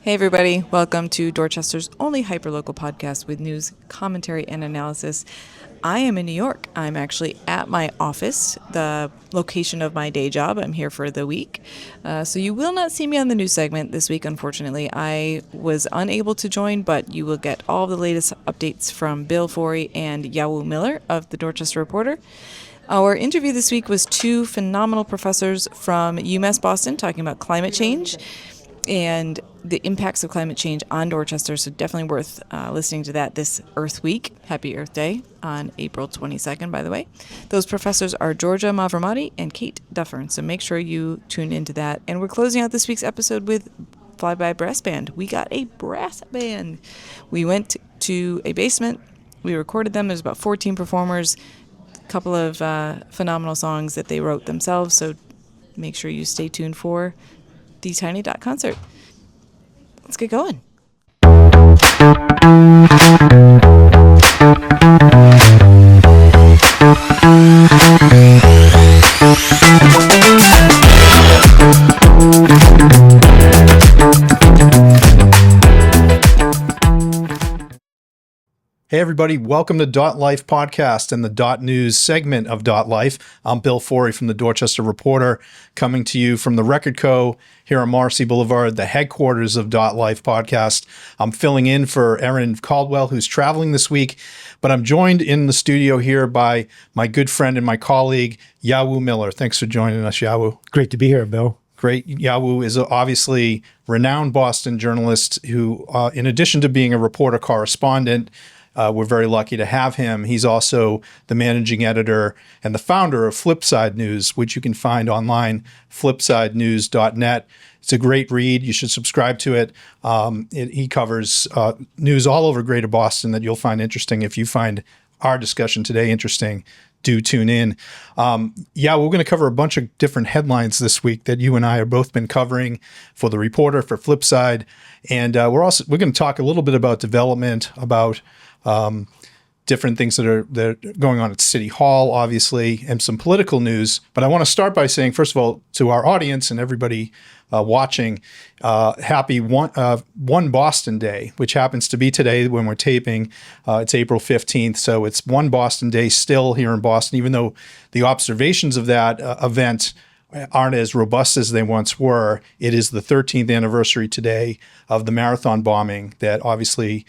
Hey everybody, welcome to Dorchester's only hyperlocal podcast with news, commentary, and analysis. I am in New York. I'm actually at my office, the location of my day job. I'm here for the week. So you will not see me on the news segment this week, unfortunately. I was unable to join, but you will get all the latest updates from Bill Forry and Yawu Miller of the Dorchester Reporter. Our interview this week was two phenomenal professors from UMass Boston talking about climate change and the impacts of climate change on Dorchester, so definitely worth listening to that this Earth Week. Happy Earth Day on April 22nd, by the way. Those professors are Georgia Mavrommati and Kate Dafforn, so make sure you tune into that. And we're closing out this week's episode with Flyby Brass Band. We got a brass band. We went to a basement. We recorded them. There's about 14 performers, a couple of phenomenal songs that they wrote themselves, so make sure you stay tuned for the Tiny Dot concert. Let's get going. Hey everybody, welcome to DotLife podcast and the Dot News segment of DotLife. I'm Bill Forry from the Dorchester Reporter, coming to you from the Record Co. here on Morrissey Boulevard, the headquarters of DotLife podcast. I'm filling in for Erin Caldwell, who's traveling this week, but I'm joined in the studio here by my good friend and my colleague, Yawu Miller. Thanks for joining us, Yawu. Great to be here, Bill. Great. Yawu is obviously renowned Boston journalist who, in addition to being a reporter correspondent, we're very lucky to have him. He's also the managing editor and the founder of Flipside News, which you can find online, flipsidenews.net. It's a great read. You should subscribe to it. He covers news all over Greater Boston that you'll find interesting. If you find our discussion today interesting, do tune in. We're going to cover a bunch of different headlines this week that you and I have both been covering for the Reporter, for Flipside. And we're going to talk a little bit about development, about different things that are going on at City Hall, obviously, and some political news. But I want to start by saying, first of all, to our audience and everybody watching, happy One Boston Day, which happens to be today when we're taping. It's April 15th, so it's One Boston Day still here in Boston, even though the observations of that event aren't as robust as they once were. It is the 13th anniversary today of the marathon bombing that obviously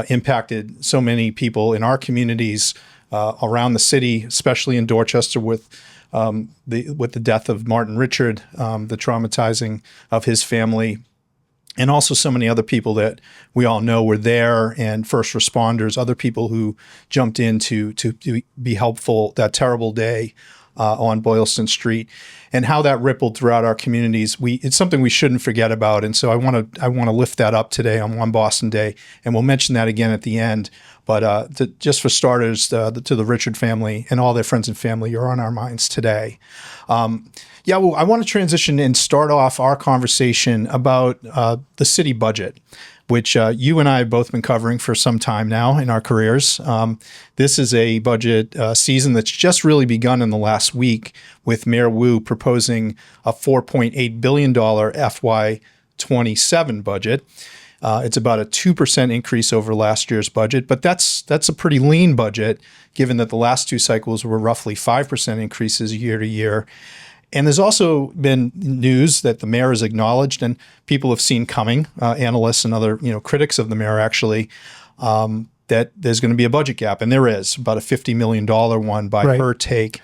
impacted so many people in our communities around the city, especially in Dorchester with the death of Martin Richard, the traumatizing of his family, and also so many other people that we all know were there, and first responders, other people who jumped in to be helpful that terrible day on Boylston Street, and how that rippled throughout our communities. It's something we shouldn't forget about, and so I want to lift that up today on One Boston Day, and we'll mention that again at the end. But just for starters, to the Richard family and all their friends and family, you're on our minds today. I want to transition and start off our conversation about the city budget, which you and I have both been covering for some time now in our careers. This is a budget season that's just really begun in the last week, with Mayor Wu proposing a $4.8 billion FY27 budget. It's about a 2% increase over last year's budget, but that's a pretty lean budget, given that the last two cycles were roughly 5% increases year to year. And there's also been news that the mayor has acknowledged, and people have seen coming, analysts and other critics of the mayor actually, that there's going to be a budget gap, and there is about a $50 million one by her take.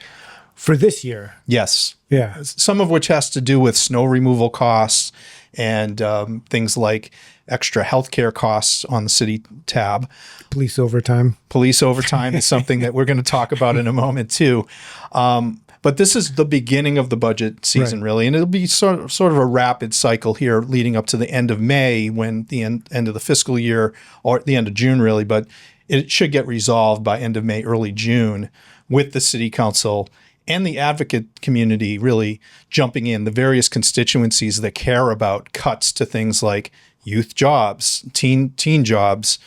For this year? Yes. Yeah. Some of which has to do with snow removal costs and things like extra healthcare costs on the city tab. Police overtime. Police overtime is something that we're going to talk about in a moment too. But this is the beginning of the budget season, really, and it'll be sort of a rapid cycle here leading up to the end of May, when the end of the fiscal year, or the end of June, really, but it should get resolved by end of May, early June, with the city council and the advocate community really jumping in, the various constituencies that care about cuts to things like youth jobs, teen jobs,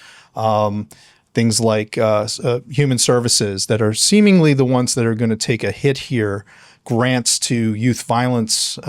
things like human services that are seemingly the ones that are going to take a hit here grants to youth violence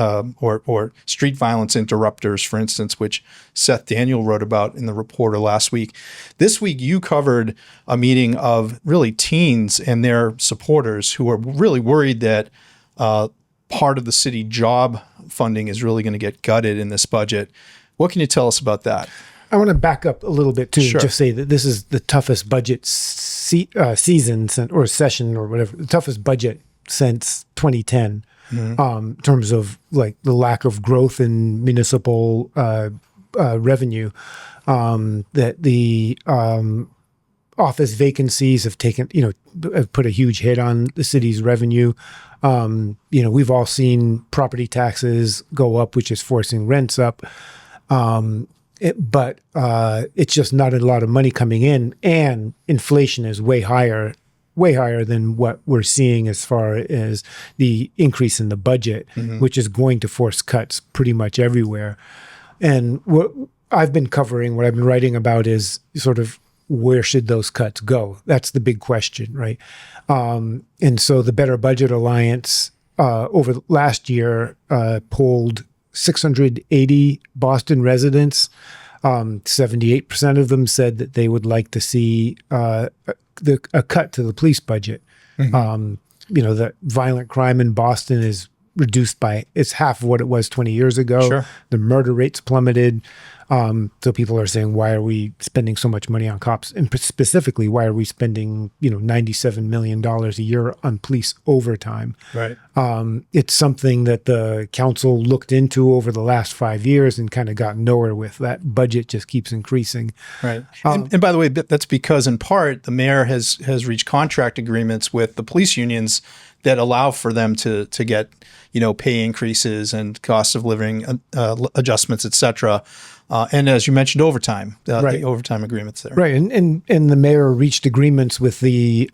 or street violence interrupters, for instance, which Seth Daniel wrote about in the Reporter last week. This week, you covered a meeting of really teens and their supporters who are really worried that part of the city job funding is really going to get gutted in this budget. What can you tell us about that? I want to back up a little bit too, Sure. and just say that this is the toughest budget season or session or whatever, the toughest budget since 2010, in terms of like the lack of growth in municipal revenue. That the office vacancies have taken, have put a huge hit on the city's revenue. We've all seen property taxes go up, which is forcing rents up. But it's just not a lot of money coming in, and inflation is way higher than what we're seeing as far as the increase in the budget, which is going to force cuts pretty much everywhere. And what I've been covering, what I've been writing about is sort of where should those cuts go? That's the big question, right? And so the Better Budget Alliance over last year polled 680 Boston residents. 78% of them said that they would like to see a cut to the police budget. The violent crime in Boston is reduced it's half of what it was 20 years ago. Sure. The murder rate's plummeted. So people are saying, why are we spending so much money on cops? And specifically, why are we spending, $97 million a year on police overtime? Right. It's something that the council looked into over the last 5 years and kind of got nowhere with. That budget just keeps increasing. Right. And by the way, that's because in part the mayor has reached contract agreements with the police unions that allow for them to get, pay increases and cost of living adjustments, et cetera. And as you mentioned, overtime, the overtime agreements there. Right. And the mayor reached agreements with the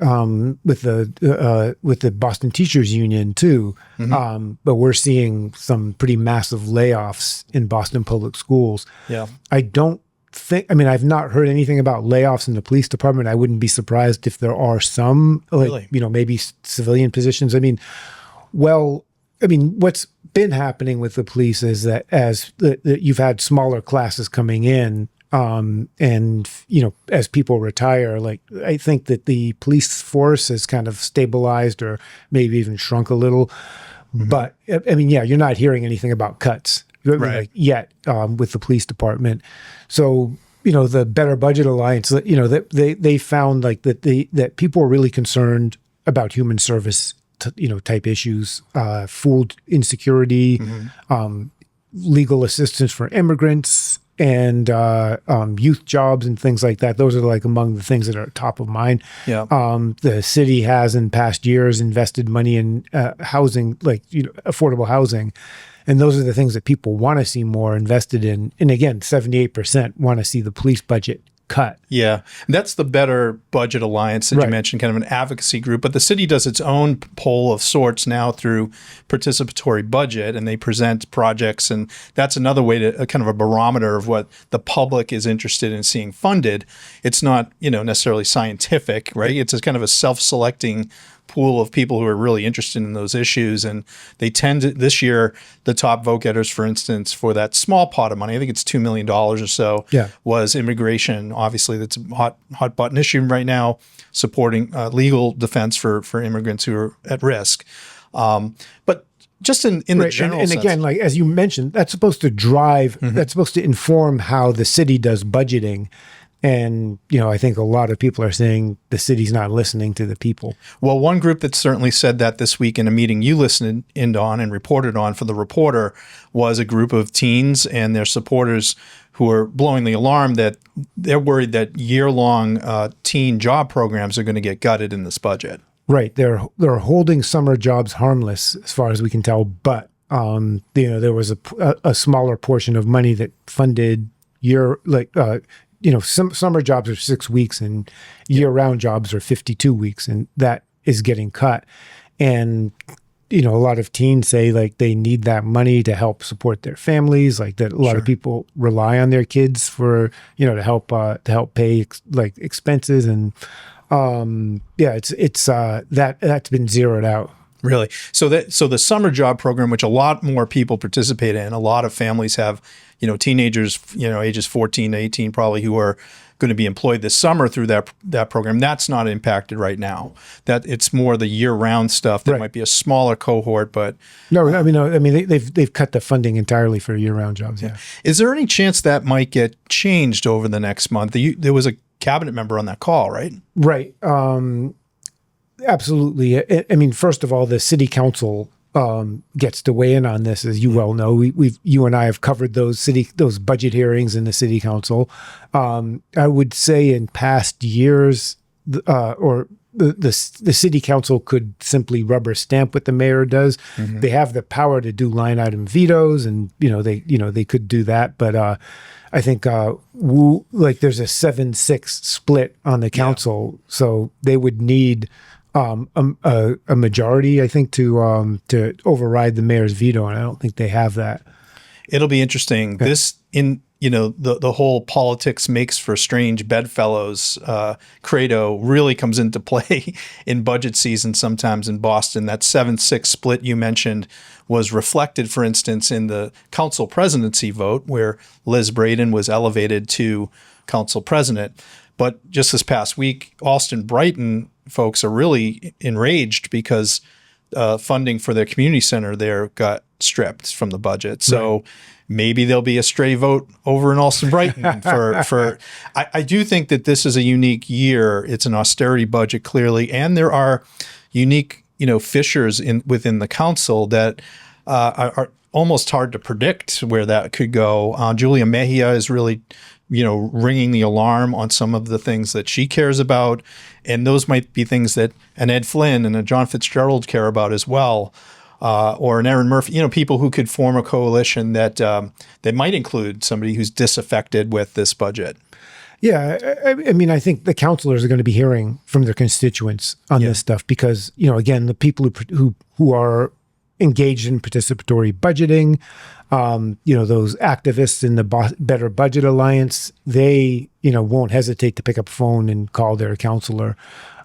Boston Teachers Union too. But we're seeing some pretty massive layoffs in Boston public schools. Yeah. I've not heard anything about layoffs in the police department. I wouldn't be surprised if there are some, Really? Maybe civilian positions. What's been happening with the police is that as you've had smaller classes coming in, and as people retire, I think that the police force has kind of stabilized or maybe even shrunk a little. But you're not hearing anything about cuts yet with the police department. So the Better Budget Alliance, they found that people are really concerned about human service type issues, food insecurity, legal assistance for immigrants, and youth jobs and things like that. Those are among the things that are top of mind. Yeah. The city has in past years invested money in housing, affordable housing. And those are the things that people want to see more invested in. And again, 78% want to see the police budget cut. Yeah. And that's the Better Budget Alliance that you mentioned, kind of an advocacy group. But the city does its own poll of sorts now through participatory budget, and they present projects. And that's another way to kind of a barometer of what the public is interested in seeing funded. It's not, necessarily scientific, right? It's a kind of a self-selecting pool of people who are really interested in those issues. And they tend to, this year, the top vote getters, for instance, for that small pot of money, I think it's $2 million or so, was immigration. Obviously, that's a hot button issue right now, supporting legal defense for immigrants who are at risk. But just in the general and sense. again, as you mentioned, that's supposed to drive, that's supposed to inform how the city does budgeting. And, I think a lot of people are saying the city's not listening to the people. Well, one group that certainly said that this week in a meeting you listened in on and reported on for the Reporter was a group of teens and their supporters who are blowing the alarm that they're worried that year-long teen job programs are going to get gutted in this budget. Right. They're holding summer jobs harmless as far as we can tell. But, there was a smaller portion of money that funded some summer jobs are 6 weeks and year-round jobs are 52 weeks, and that is getting cut. And, a lot of teens say they need that money to help support their families, that a lot of people rely on their kids for, to help pay expenses. And, that's been zeroed out. Really? So the summer job program, which a lot more people participate in, a lot of families have, teenagers, ages 14 to 18 probably, who are going to be employed this summer through that program. That's not impacted right now. That it's more the year-round stuff that might be a smaller cohort, but no, I mean they've cut the funding entirely for year-round jobs. Yeah. Is there any chance that might get changed over the next month? There was a cabinet member on that call, right? Right. Absolutely. I mean, first of all, the city council gets to weigh in on this, as you well know. You and I have covered those budget hearings in the city council. I would say in past years, the city council could simply rubber stamp what the mayor does. Mm-hmm. They have the power to do line item vetoes, and they could do that. But I think there's a 7-6 split on the council, so they would need a majority, I think, to override the mayor's veto, and I don't think they have that. It'll be interesting. Yeah. The whole politics makes for strange bedfellows credo really comes into play in budget season sometimes in Boston. That 7-6 split you mentioned was reflected, for instance, in the council presidency vote, where Liz Braden was elevated to council president. But just this past week, Alston Brighton folks are really enraged because funding for their community center there got stripped from the budget. So maybe there'll be a stray vote over in Alston Brighton for I do think that this is a unique year. It's an austerity budget, clearly, and there are unique, fissures within the council that are almost hard to predict where that could go. Julia Mejia is really ringing the alarm on some of the things that she cares about. And those might be things that an Ed Flynn and a John Fitzgerald care about as well, or an Erin Murphy, people who could form a coalition that might include somebody who's disaffected with this budget. Yeah, I mean, I think the councilors are going to be hearing from their constituents on this stuff because, again, the people who are engaged in participatory budgeting, those activists in the Better Budget Alliance, they, won't hesitate to pick up a phone and call their counselor.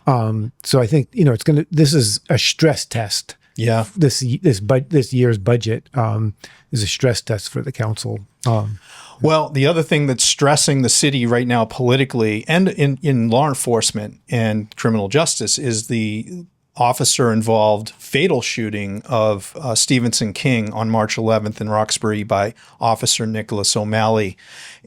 So I think, this is a stress test. Yeah. This year's budget is a stress test for the council. Well, the other thing that's stressing the city right now politically and in law enforcement and criminal justice is the officer-involved fatal shooting of Stevenson King on March 11th in Roxbury by Officer Nicholas O'Malley,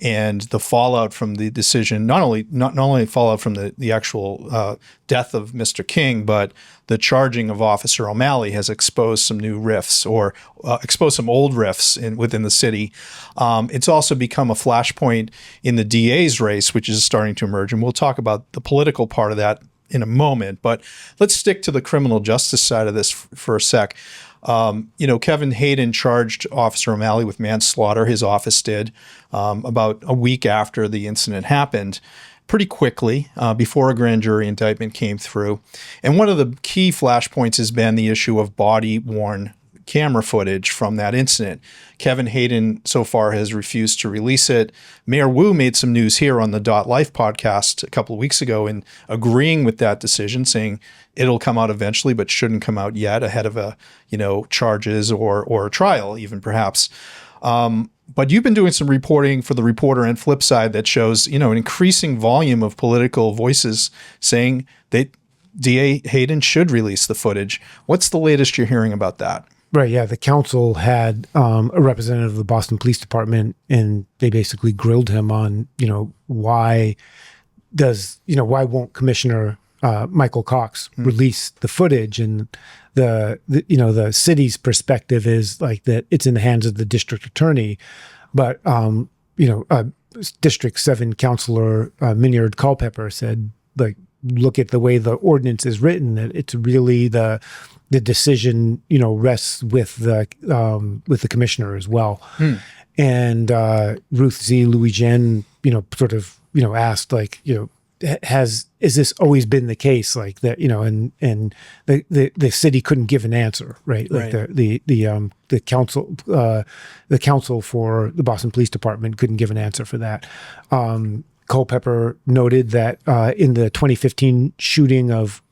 and the fallout from the decision, not only fallout from the actual death of Mr. King, but the charging of Officer O'Malley has exposed some new rifts or exposed some old rifts within the city. It's also become a flashpoint in the DA's race, which is starting to emerge, and we'll talk about the political part of that in a moment, but let's stick to the criminal justice side of this for a sec. Kevin Hayden charged Officer O'Malley with manslaughter. His office did about a week after the incident happened, pretty quickly before a grand jury indictment came through. And one of the key flashpoints has been the issue of body-worn camera footage from that incident. Kevin Hayden so far has refused to release it. Mayor Wu made some news here on the DotLife podcast a couple of weeks ago in agreeing with that decision, saying it'll come out eventually, but shouldn't come out yet ahead of charges or a trial, even perhaps. But you've been doing some reporting for the Reporter and Flipside that shows, an increasing volume of political voices saying that DA Hayden should release the footage. What's the latest you're hearing about that? Right. Yeah. The council had a representative of the Boston Police Department, and they basically grilled him on, why won't Commissioner Michael Cox release the footage? And the city's perspective is like that it's in the hands of the district attorney, but District 7 Councilor Minyard Culpepper said, look at the way the ordinance is written, that it's really the decision, rests with the commissioner as well. And Ruth Z. Louis-Jean, asked, is this always been the case like that, and the city couldn't give an answer, right? Like the council for the Boston Police Department couldn't give an answer for that. Culpepper noted that in the 2015 shooting of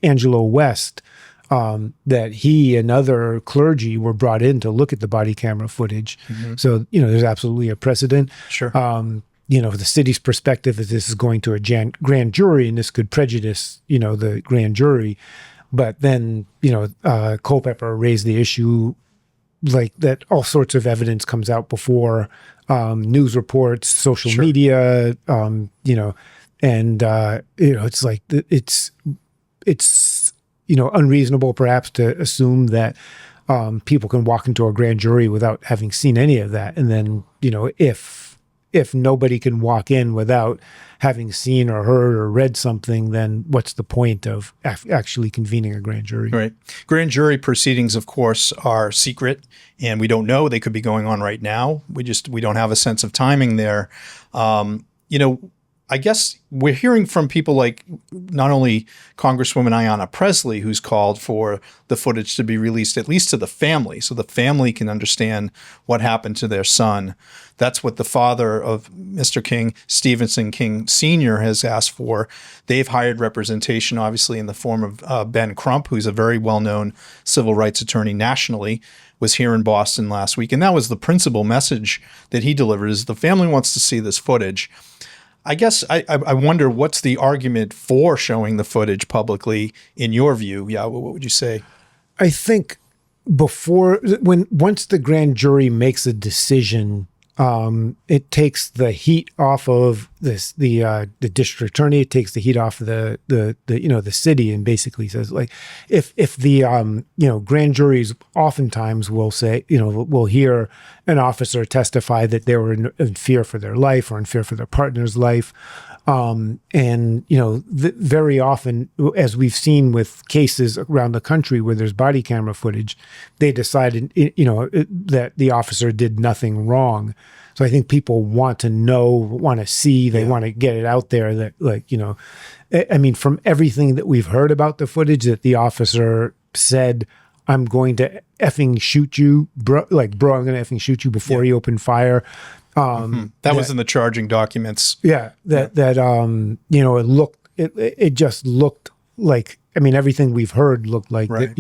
Angelo West, that he and other clergy were brought in to look at the body camera footage. So, there's absolutely a precedent. Sure. The city's perspective is this is going to a grand jury and this could prejudice, the grand jury. But then, Culpeper raised the issue like that all sorts of evidence comes out before news reports, social media, and, it's like it's unreasonable perhaps to assume that people can walk into a grand jury without having seen any of that. And then, if nobody can walk in without having seen or heard or read something, then what's the point of actually convening a grand jury? Right. Grand jury proceedings, of course, are secret, and we don't know. They could be going on right now. We don't have a sense of timing there. I guess we're hearing from people like not only Congresswoman Ayanna Pressley, who's called for the footage to be released at least to the family, so the family can understand what happened to their son. That's what the father of Mr. King, Stevenson King Sr., has asked for. They've hired representation, obviously, in the form of Ben Crump, who's a very well-known civil rights attorney nationally, was here in Boston last week. And that was the principal message that he delivered, is the family wants to see this footage. I guess I wonder, what's the argument for showing the footage publicly in your view? Yeah, what would you say? I think once the grand jury makes a decision, it takes the heat off of the district attorney. It takes the heat off of the city, and basically says, like, if the grand juries oftentimes will say, we'll hear an officer testify that they were in fear for their life or in fear for their partner's life. Very often, as we've seen with cases around the country where there's body camera footage, they decided, that the officer did nothing wrong. So I think people want to know, want to see, they want to get it out there that, from everything that we've heard about the footage, that the officer said, I'm going to effing shoot you, bro, I'm going to effing shoot you before he opened fire. That was in the charging documents. Yeah. It just looked like, everything we've heard looked like, right,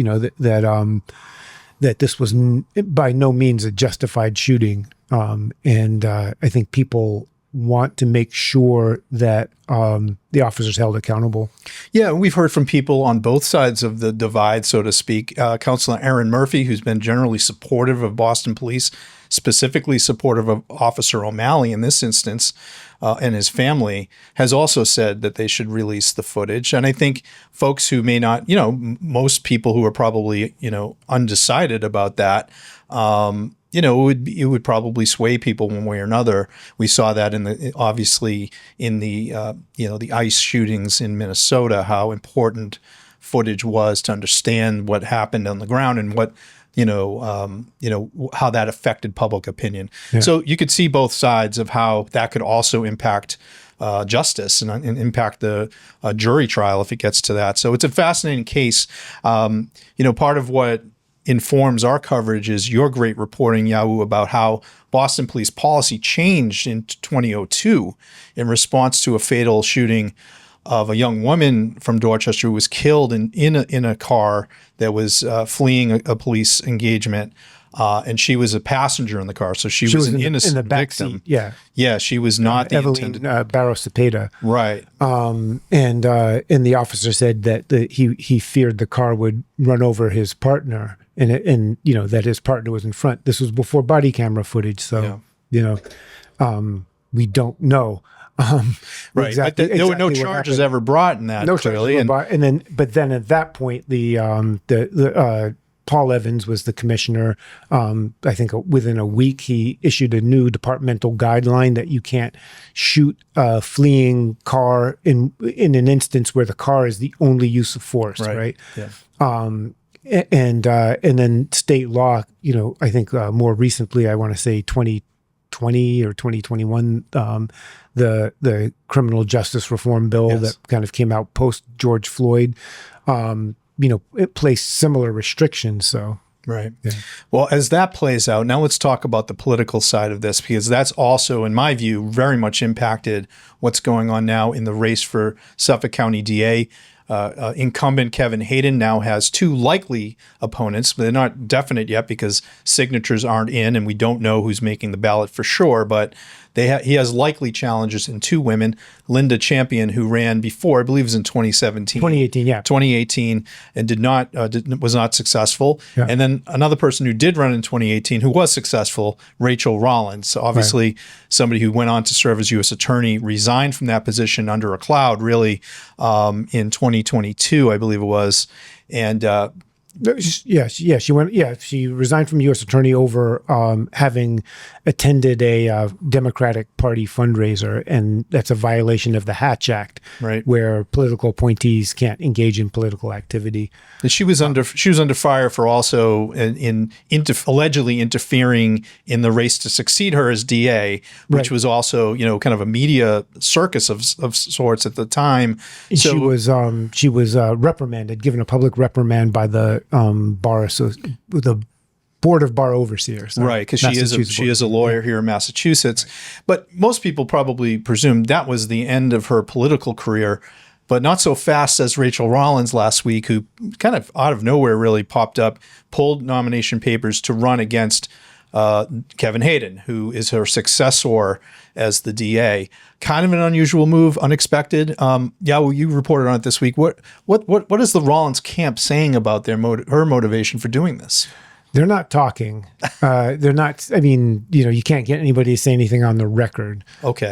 that this was by no means a justified shooting. I think people want to make sure that the officers held accountable. Yeah, we've heard from people on both sides of the divide, so to speak. Councilor Erin Murphy, who's been generally supportive of Boston police, specifically supportive of Officer O'Malley in this instance, and his family, has also said that they should release the footage. And I think folks who may not, most people who are probably, undecided about that, it would probably sway people one way or another. We saw that obviously in the ICE shootings in Minnesota, how important footage was to understand what happened on the ground and what, how that affected public opinion. Yeah. So you could see both sides of how that could also impact justice and impact the jury trial if it gets to that. So it's a fascinating case. Part of what informs our coverage is your great reporting, Yawu, about how Boston police policy changed in 2002 in response to a fatal shooting of a young woman from Dorchester who was killed in a car that was fleeing a police engagement. And she was a passenger in the car, so she was an innocent in the back victim. Seat, yeah. Yeah, she was not the Evelyn intended. Barrow Cepeda. Right. And the officer said that he feared the car would run over his partner, and that his partner was in front. This was before body camera footage, so we don't know. Right. Exactly, there were no charges ever brought in that. No clearly. charges were brought, but then at that point, the Paul Evans was the commissioner. I think within a week, he issued a new departmental guideline that you can't shoot a fleeing car in an instance where the car is the only use of force, right? Yeah. And then state law, I think more recently, I want to say 2020 or 2021, the criminal justice reform bill that kind of came out post George Floyd, it placed similar restrictions. So, right. Yeah. Well, as that plays out, now let's talk about the political side of this, because that's also, in my view, very much impacted what's going on now in the race for Suffolk County DA. Incumbent Kevin Hayden now has two likely opponents, but they're not definite yet because signatures aren't in and we don't know who's making the ballot for sure. But he has likely challengers in two women, Linda Champion, who ran before, I believe it was in 2017. 2018, yeah. 2018, and was not successful. Yeah. And then another person who did run in 2018 who was successful, Rachel Rollins. So obviously somebody who went on to serve as U.S. Attorney, resigned from that position under a cloud, really, in 2022, I believe it was. And she resigned from U.S. Attorney over having attended a Democratic Party fundraiser, and that's a violation of the Hatch Act, right, where political appointees can't engage in political activity. And she was under fire for also allegedly interfering in the race to succeed her as DA, which was also kind of a media circus of sorts at the time. So she was reprimanded, given a public reprimand by the the Board of Bar Overseers, right? Because she is a lawyer here in Massachusetts, but most people probably presume that was the end of her political career. But not so fast as Rachel Rollins last week, who kind of out of nowhere really popped up, pulled nomination papers to run against Kevin Hayden, who is her successor as the DA. Kind of an unusual move, unexpected. Yawu, you reported on it this week. What is the Rollins camp saying about her motivation for doing this? They're not talking. They're not. I mean, you can't get anybody to say anything on the record. Okay.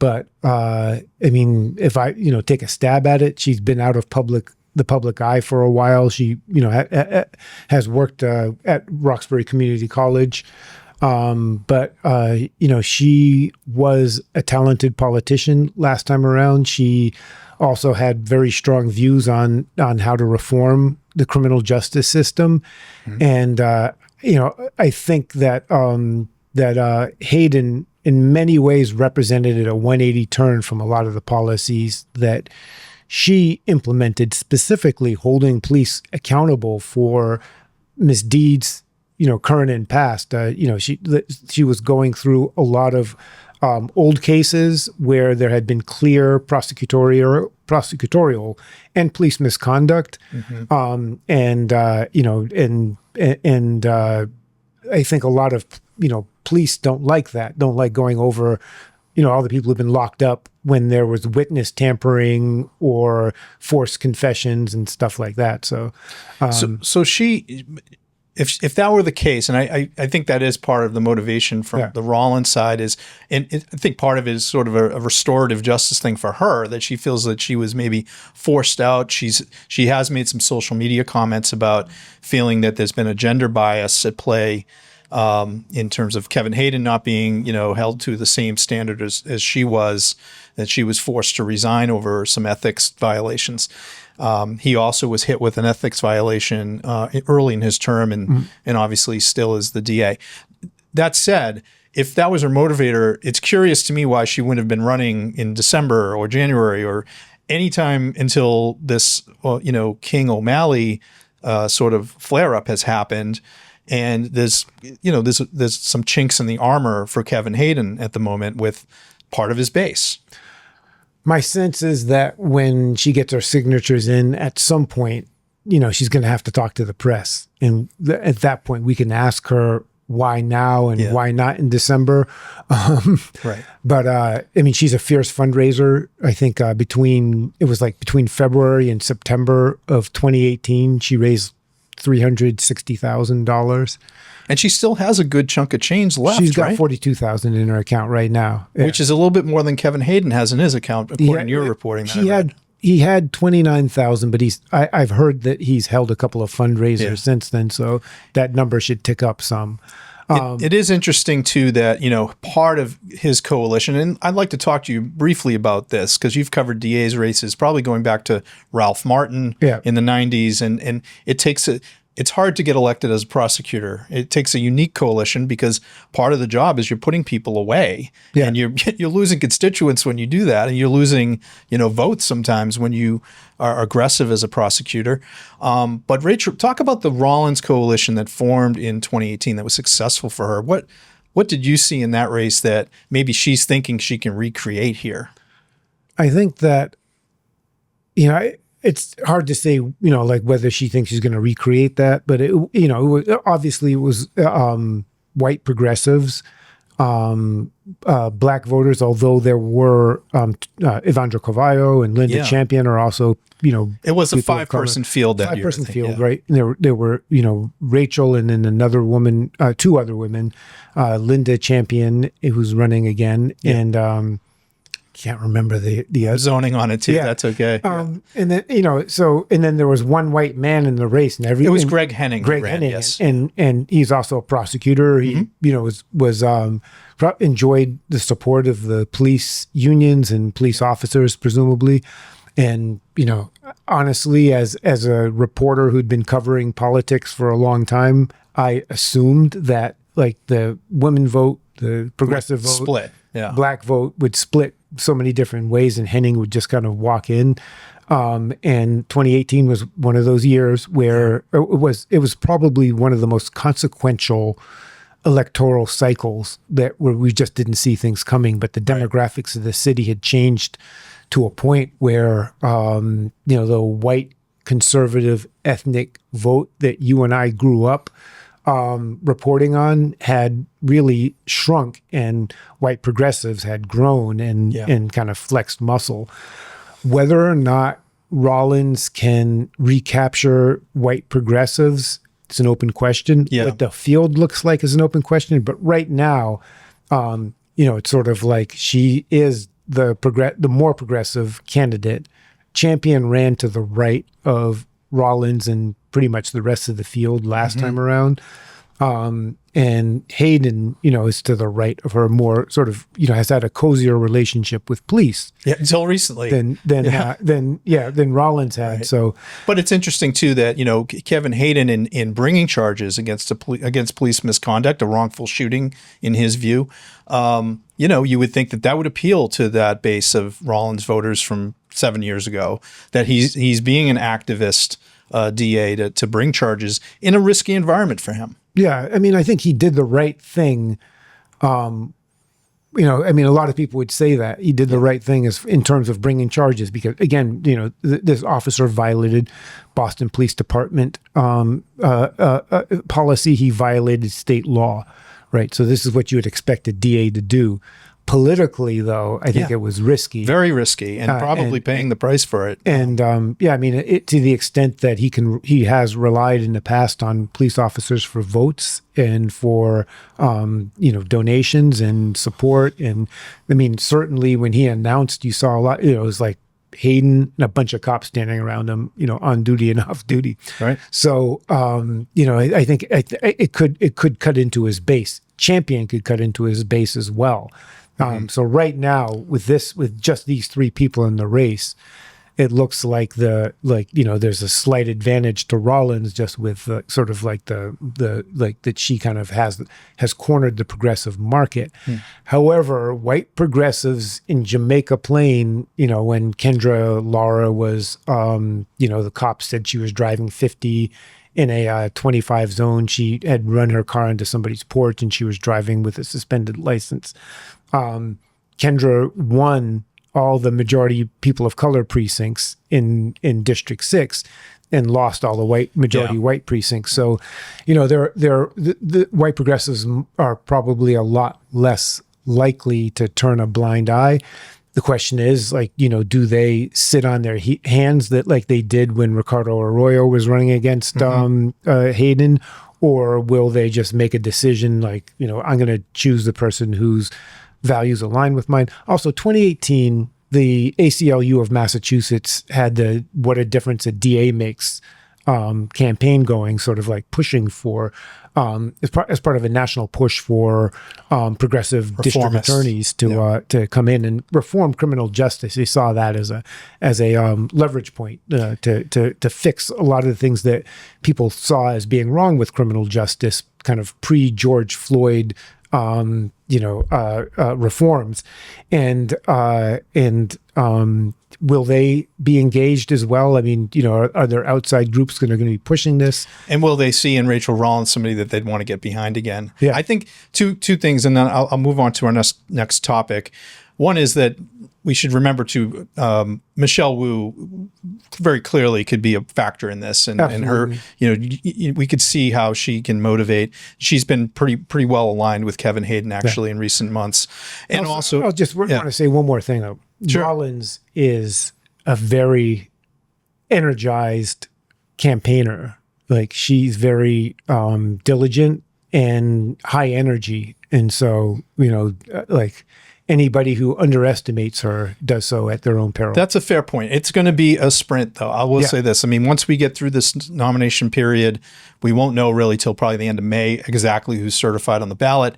But I mean, if I take a stab at it, she's been out of the public eye for a while. She has worked at Roxbury Community College, but she was a talented politician last time around. She also had very strong views on how to reform the criminal justice system, and I think that Hayden in many ways represented a 180 turn from a lot of the policies that she implemented, specifically holding police accountable for misdeeds, current and past. She was going through a lot of old cases where there had been clear prosecutorial and police misconduct, and I think a lot of police don't like that. Don't like going over all the people who've been locked up when there was witness tampering or forced confessions and stuff like that. So she. If that were the case, and I think that is part of the motivation from the Rollins side and I think part of it is sort of a restorative justice thing for her, that she feels that she was maybe forced out. She has made some social media comments about feeling that there's been a gender bias at play in terms of Kevin Hayden not being held to the same standard as she was, that she was forced to resign over some ethics violations. He also was hit with an ethics violation early in his term and obviously still is the DA. That said, if that was her motivator, it's curious to me why she wouldn't have been running in December or January or any time until this, King O'Malley sort of flare-up has happened. And there's some chinks in the armor for Kevin Hayden at the moment with part of his base. My sense is that when she gets her signatures in, at some point, she's going to have to talk to the press. And at that point, we can ask her why now and why not in December. Right. But I mean, she's a fierce fundraiser. I think between February and September of 2018, she raised $360,000. And she still has a good chunk of change left. She's got $42,000 in her account right now, which is a little bit more than Kevin Hayden has in his account, according to your reporting. He had $29,000, but I've heard that he's held a couple of fundraisers since then, so that number should tick up some. It is interesting too that part of his coalition, and I'd like to talk to you briefly about this because you've covered DA's races, probably going back to Ralph Martin in the 90s, and it's hard to get elected as a prosecutor. It takes a unique coalition because part of the job is you're putting people away, and you're losing constituents when you do that, and you're losing votes sometimes when you are aggressive as a prosecutor. But Rachel, talk about the Rollins coalition that formed in 2018 that was successful for her. What did you see in that race that maybe she's thinking she can recreate here? I think that it's hard to say, like whether she thinks she's going to recreate that, but obviously it was white progressives, black voters, although there were Evandro Carvalho and Linda Champion are also, it was a 5-person field that year. 5-person field, right? And there were, Rachel and then another woman, 2 other women, Linda Champion, who's running again, and can't remember the other. Zoning on it too. Yeah. That's okay. And then and then there was one white man in the race, and it was Greg Henning. Yes, and he's also a prosecutor. He was enjoyed the support of the police unions and police officers, presumably. And honestly, as a reporter who'd been covering politics for a long time, I assumed that like the women vote, the progressive vote, split, black vote would split so many different ways, and Henning would just kind of walk in. And 2018 was one of those years where it was probably one of the most consequential electoral cycles where we just didn't see things coming. But the demographics of the city had changed to a point where the white conservative ethnic vote that you and I grew up reporting on had really shrunk, and white progressives had grown and kind of flexed muscle. Whether or not Rollins can recapture white progressives, it's an open question. Yeah. What the field looks like is an open question. But right now, it's sort of like she is the more progressive candidate. Champion ran to the right of Rollins and pretty much the rest of the field last time around. And Hayden, is to the right of her, more sort of, has had a cozier relationship with police. Yeah, until recently. Than Rollins had. Right. So, but it's interesting too that Kevin Hayden in bringing charges against police misconduct, a wrongful shooting, in his view, you would think that would appeal to that base of Rollins voters from 7 years ago. That he's being an activist DA to bring charges in a risky environment for him. Yeah, I mean, I think he did the right thing. A lot of people would say that he did the right thing in terms of bringing charges because, again, this officer violated Boston Police Department policy. He violated state law, right? So this is what you would expect a DA to do. Politically, though, I think it was risky. Very risky, and probably paying the price for it. And to the extent that he has relied in the past on police officers for votes and for donations and support. And I mean, certainly when he announced, you saw a lot. It was like Hayden and a bunch of cops standing around him, on duty and off duty. Right. So I think it could cut into his base. Champion could cut into his base as well. So right now, with just these 3 people in the race, it looks like there's a slight advantage to Rollins just with sort of like that she kind of has cornered the progressive market. However, white progressives in Jamaica Plain, when Kendra Lara was, the cops said she was driving 50 in a 25 zone. She had run her car into somebody's porch and she was driving with a suspended license. Kendra won all the majority people of color precincts in District 6 and lost all the majority white precincts. So, the white progressives are probably a lot less likely to turn a blind eye. The question is, do they sit on their hands that like they did when Ricardo Arroyo was running against Hayden, or will they just make a decision like, I'm going to choose the person whose values align with mine? Also, 2018, the ACLU of Massachusetts had the What a Difference a DA Makes campaign going, sort of like pushing for, as part of a national push for progressive district attorneys to come in and reform criminal justice. They saw that as a leverage point to fix a lot of the things that people saw as being wrong with criminal justice, kind of pre-George Floyd reforms, and will they be engaged as well? I mean, are there outside groups that are going to be pushing this? And will they see in Rachel Rollins somebody that they'd want to get behind again? Yeah. I think two things, and then I'll move on to our next topic. One is that we should remember to Michelle Wu very clearly could be a factor in this, and her, we could see how she can motivate. She's been pretty well aligned with Kevin Hayden actually in recent months, and also I just want to say one more thing though. Sure. Rollins is a very energized campaigner. Like she's very diligent and high energy, and so like anybody who underestimates her does so at their own peril. That's a fair point. It's going to be a sprint, though. I will say this. I mean, once we get through this nomination period, we won't know really till probably the end of May exactly who's certified on the ballot.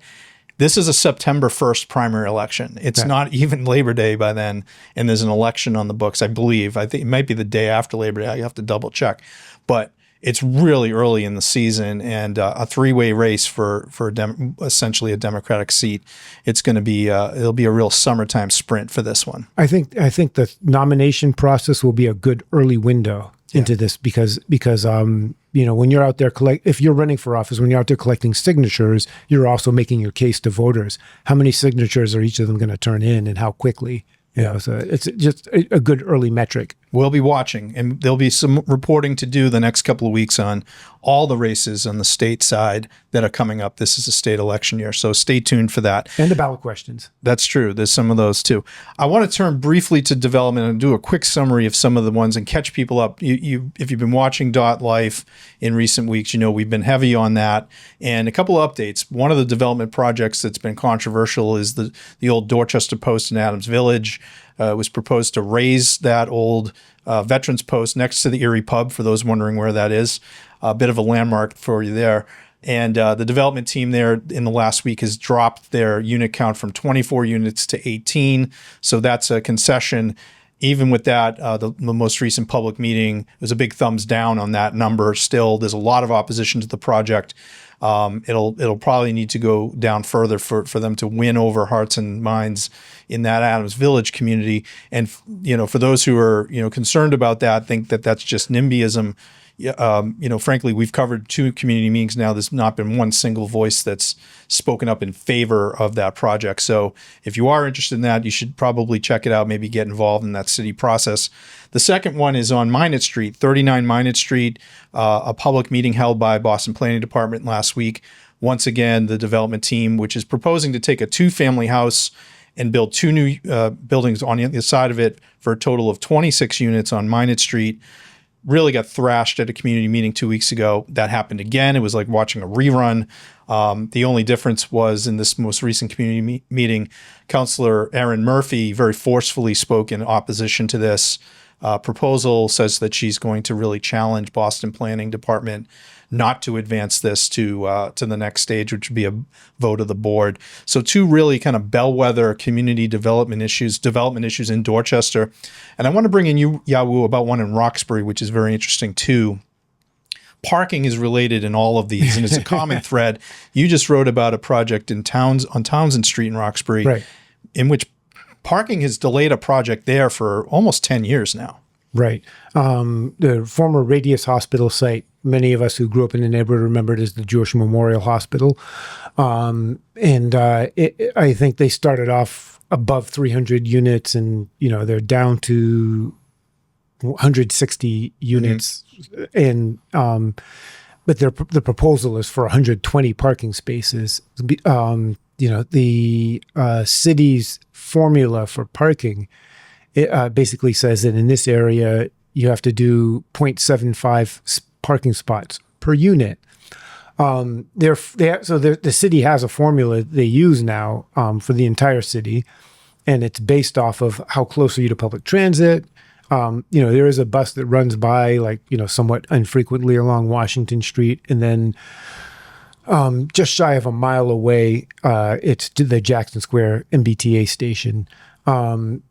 This is a September 1st primary election. It's not even Labor Day by then, and there's an election on the books, I believe. I think it might be the day after Labor Day. I have to double check. But it's really early in the season, and a three-way race for essentially a Democratic seat. It's going to be it'll be a real summertime sprint for this one. I think the nomination process will be a good early window into this because when you're out there if you're running for office, when you're out there collecting signatures, you're also making your case to voters. How many signatures are each of them going to turn in, and how quickly? So it's just a good early metric. We'll be watching, and there'll be some reporting to do the next couple of weeks on all the races on the state side that are coming up. This is a state election year, so stay tuned for that. And the ballot questions. That's true. There's some of those too. I want to turn briefly to development and do a quick summary of some of the ones and catch people up. If you've been watching DotLife in recent weeks, we've been heavy on that. And a couple of updates. One of the development projects that's been controversial is the old Dorchester Post in Adams Village. It was proposed to raise that old Veterans Post next to the Erie Pub, for those wondering where that is. A bit of a landmark for you there. And the development team there in the last week has dropped their unit count from 24 units to 18. So that's a concession. Even with that, the most recent public meeting was a big thumbs down on that number. Still, there's a lot of opposition to the project. It'll probably need to go down further for them to win over hearts and minds in that Adams Village community. And for those who are concerned about that, think that that's just NIMBYism. Frankly, we've covered 2 community meetings now. There's not been one single voice that's spoken up in favor of that project. So if you are interested in that, you should probably check it out, maybe get involved in that city process. The second one is on Minot Street, 39 Minot Street, a public meeting held by Boston Planning Department last week. Once again, the development team, which is proposing to take a 2-family house and build 2 new buildings on the other side of it for a total of 26 units on Minot Street. Really got thrashed at a community meeting 2 weeks ago. That happened again. It was like watching a rerun. The only difference was in this most recent community meeting, Councilor Erin Murphy very forcefully spoke in opposition to this proposal, says that she's going to really challenge Boston Planning Department not to advance this to the next stage, which would be a vote of the board. So 2 really kind of bellwether community development issues in Dorchester. And I want to bring in you, Yawu, about one in Roxbury, which is very interesting too. Parking is related in all of these, and it's a common thread. You just wrote about a project on Townsend Street in Roxbury, in which parking has delayed a project there for almost 10 years now. Right. The former Radius Hospital site, many of us who grew up in the neighborhood remember it as the Jewish Memorial Hospital. I think they started off above 300 units, and they're down to 160 units. And but the proposal is for 120 parking spaces. The city's formula for parking, it basically says that in this area, you have to do 0.75 parking spots per unit. The city has a formula they use now for the entire city, and it's based off of how close are you to public transit. There is a bus that runs by somewhat infrequently along Washington Street, and then just shy of a mile away, it's to the Jackson Square MBTA station. How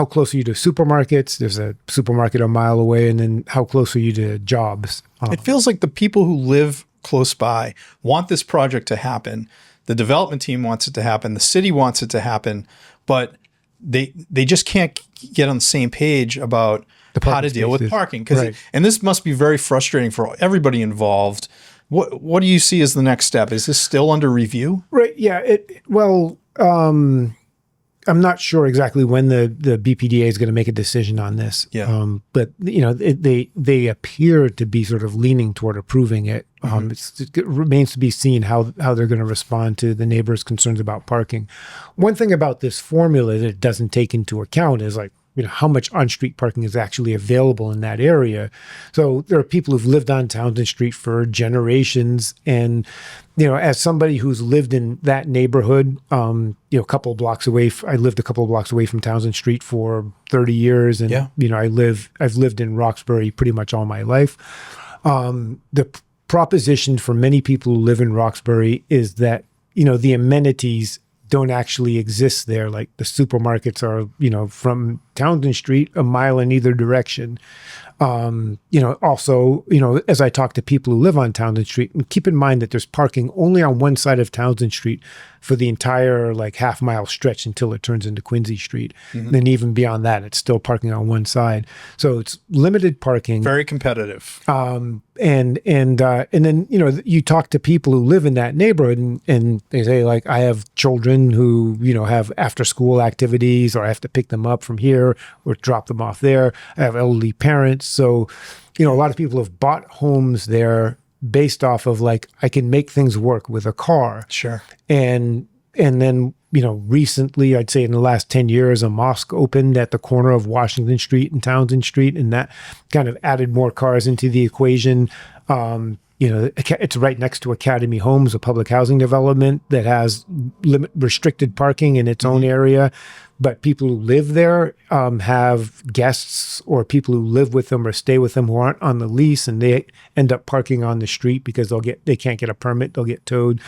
close are you to supermarkets? There's a supermarket a mile away, and then how close are you to jobs? It feels like the people who live close by want this project to happen. The development team wants it to happen. The city wants it to happen, but they just can't get on the same page about how to deal with parking. And this must be very frustrating for everybody involved. What do you see as the next step? Is this still under review? Right. Yeah. I'm not sure exactly when the BPDA is going to make a decision on this. Yeah. But they appear to be sort of leaning toward approving it. It remains to be seen how they're going to respond to the neighbors' concerns about parking. One thing about this formula that it doesn't take into account is how much on-street parking is actually available in that area. So there are people who've lived on Townsend Street for generations. And, as somebody who's lived in that neighborhood, a couple of blocks away, I lived a couple of blocks away from Townsend Street for 30 years. And, I've lived in Roxbury pretty much all my life. The proposition for many people who live in Roxbury is that, the amenities don't actually exist there. Like the supermarkets are, from Townsend Street, a mile in either direction. Also, as I talk to people who live on Townsend Street, and keep in mind that there's parking only on one side of Townsend Street for the entire half-mile stretch until it turns into Quincy Street. Mm-hmm. Then even beyond that, it's still parking on one side. So it's limited parking. Very competitive. And then, you talk to people who live in that neighborhood and they say I have children who, have after school activities, or I have to pick them up from here or drop them off there. I have elderly parents. So, a lot of people have bought homes there based off of I can make things work with a car. Sure. And then, recently, I'd say in the last 10 years, a mosque opened at the corner of Washington Street and Townsend Street, and that kind of added more cars into the equation. It's right next to Academy Homes, a public housing development that has restricted parking in its own area. But people who live there have guests or people who live with them or stay with them who aren't on the lease, and they end up parking on the street because they can't get a permit, they'll get towed.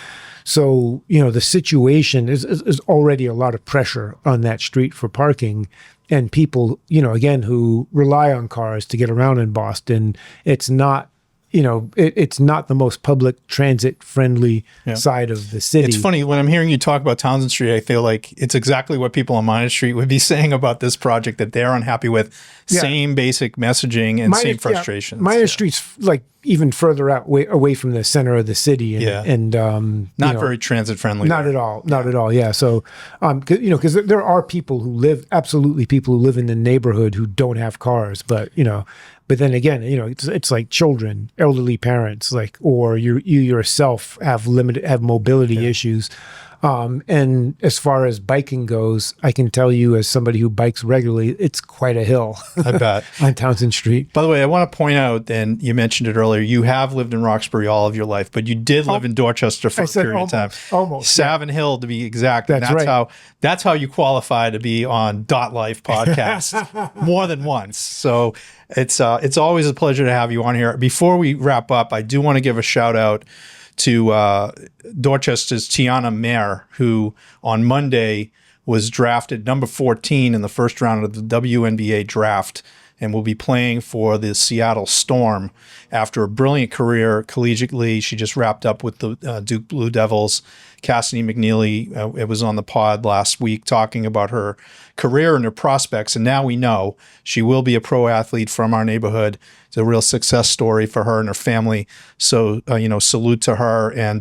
So, the situation is already a lot of pressure on that street for parking. And people, again, who rely on cars to get around in Boston, it's not it's not the most public transit friendly side of the city. It's funny when I'm hearing you talk about Townsend Street, I feel like it's exactly what people on Minor Street would be saying about this project that they're unhappy with. Same basic messaging and same frustrations. Minor Street's even further out away from the center of the city. And not very transit friendly. Not at all. Not at all. Yeah. So, because there are people who live in the neighborhood who don't have cars, but then again, it's like children, elderly parents, or you yourself have mobility issues. And as far as biking goes, I can tell you as somebody who bikes regularly, it's quite a hill. I bet. On Townsend Street. By the way, I want to point out, and you mentioned it earlier, you have lived in Roxbury all of your life, but you did live in Dorchester for a period of time. Almost. Savin Hill, to be exact. That's right. That's how you qualify to be on DotLife podcast more than once. So it's always a pleasure to have you on here. Before we wrap up, I do want to give a shout out to Dorchester's Tiana Mayer, who on Monday was drafted number 14 in the first round of the WNBA draft and will be playing for the Seattle Storm after a brilliant career collegiately. She just wrapped up with the Duke Blue Devils. Cassidy McNeely, it was on the pod last week talking about her career and her prospects, and now we know she will be a pro athlete from our neighborhood. It's a real success story for her and her family. So, salute to her and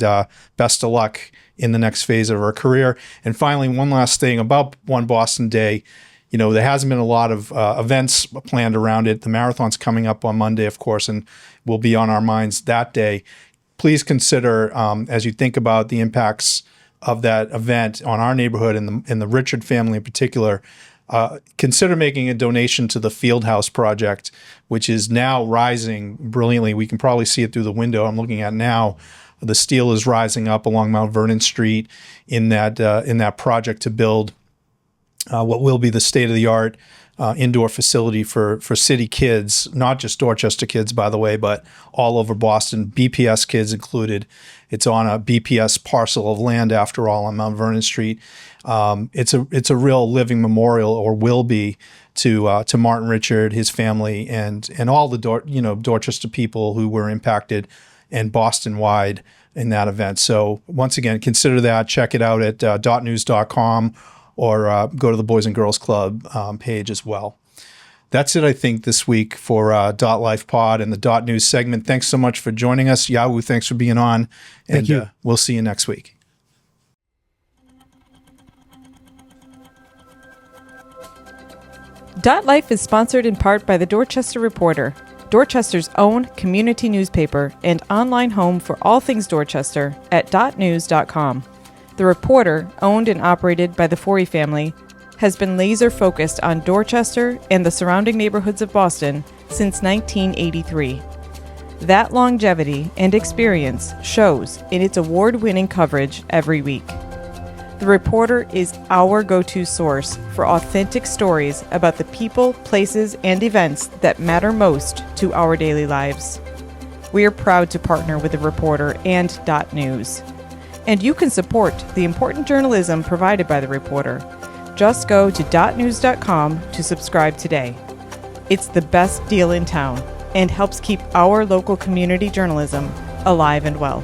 best of luck in the next phase of her career. And finally, one last thing about One Boston Day. There hasn't been a lot of events planned around it. The marathon's coming up on Monday, of course, and will be on our minds that day. Please consider, as you think about the impacts of that event on our neighborhood and the Richard family in particular, consider making a donation to the Fieldhouse Project, which is now rising brilliantly. We can probably see it through the window I'm looking at now. The steel is rising up along Mount Vernon Street in that project to build what will be the state-of-the-art indoor facility for city kids, not just Dorchester kids, by the way, but all over Boston, BPS kids included. It's on a BPS parcel of land, after all, on Mount Vernon Street. It's a real living memorial, or will be, to Martin Richard, his family, and all the Dorchester people who were impacted, and Boston-wide in that event. So once again, consider that. Check it out at .news.com. or go to the Boys and Girls Club page as well. That's it, I think, this week for .Life Pod and the .News segment. Thanks so much for joining us. Yawu, thanks for being on. And Thank you. We'll see you next week. DotLife is sponsored in part by the Dorchester Reporter, Dorchester's own community newspaper and online home for all things Dorchester at dotnews.com. The Reporter, owned and operated by the Forry family, has been laser-focused on Dorchester and the surrounding neighborhoods of Boston since 1983. That longevity and experience shows in its award-winning coverage every week. The Reporter is our go-to source for authentic stories about the people, places, and events that matter most to our daily lives. We are proud to partner with The Reporter and Dot News. And you can support the important journalism provided by The Reporter. Just go to dotnews.com to subscribe today. It's the best deal in town and helps keep our local community journalism alive and well.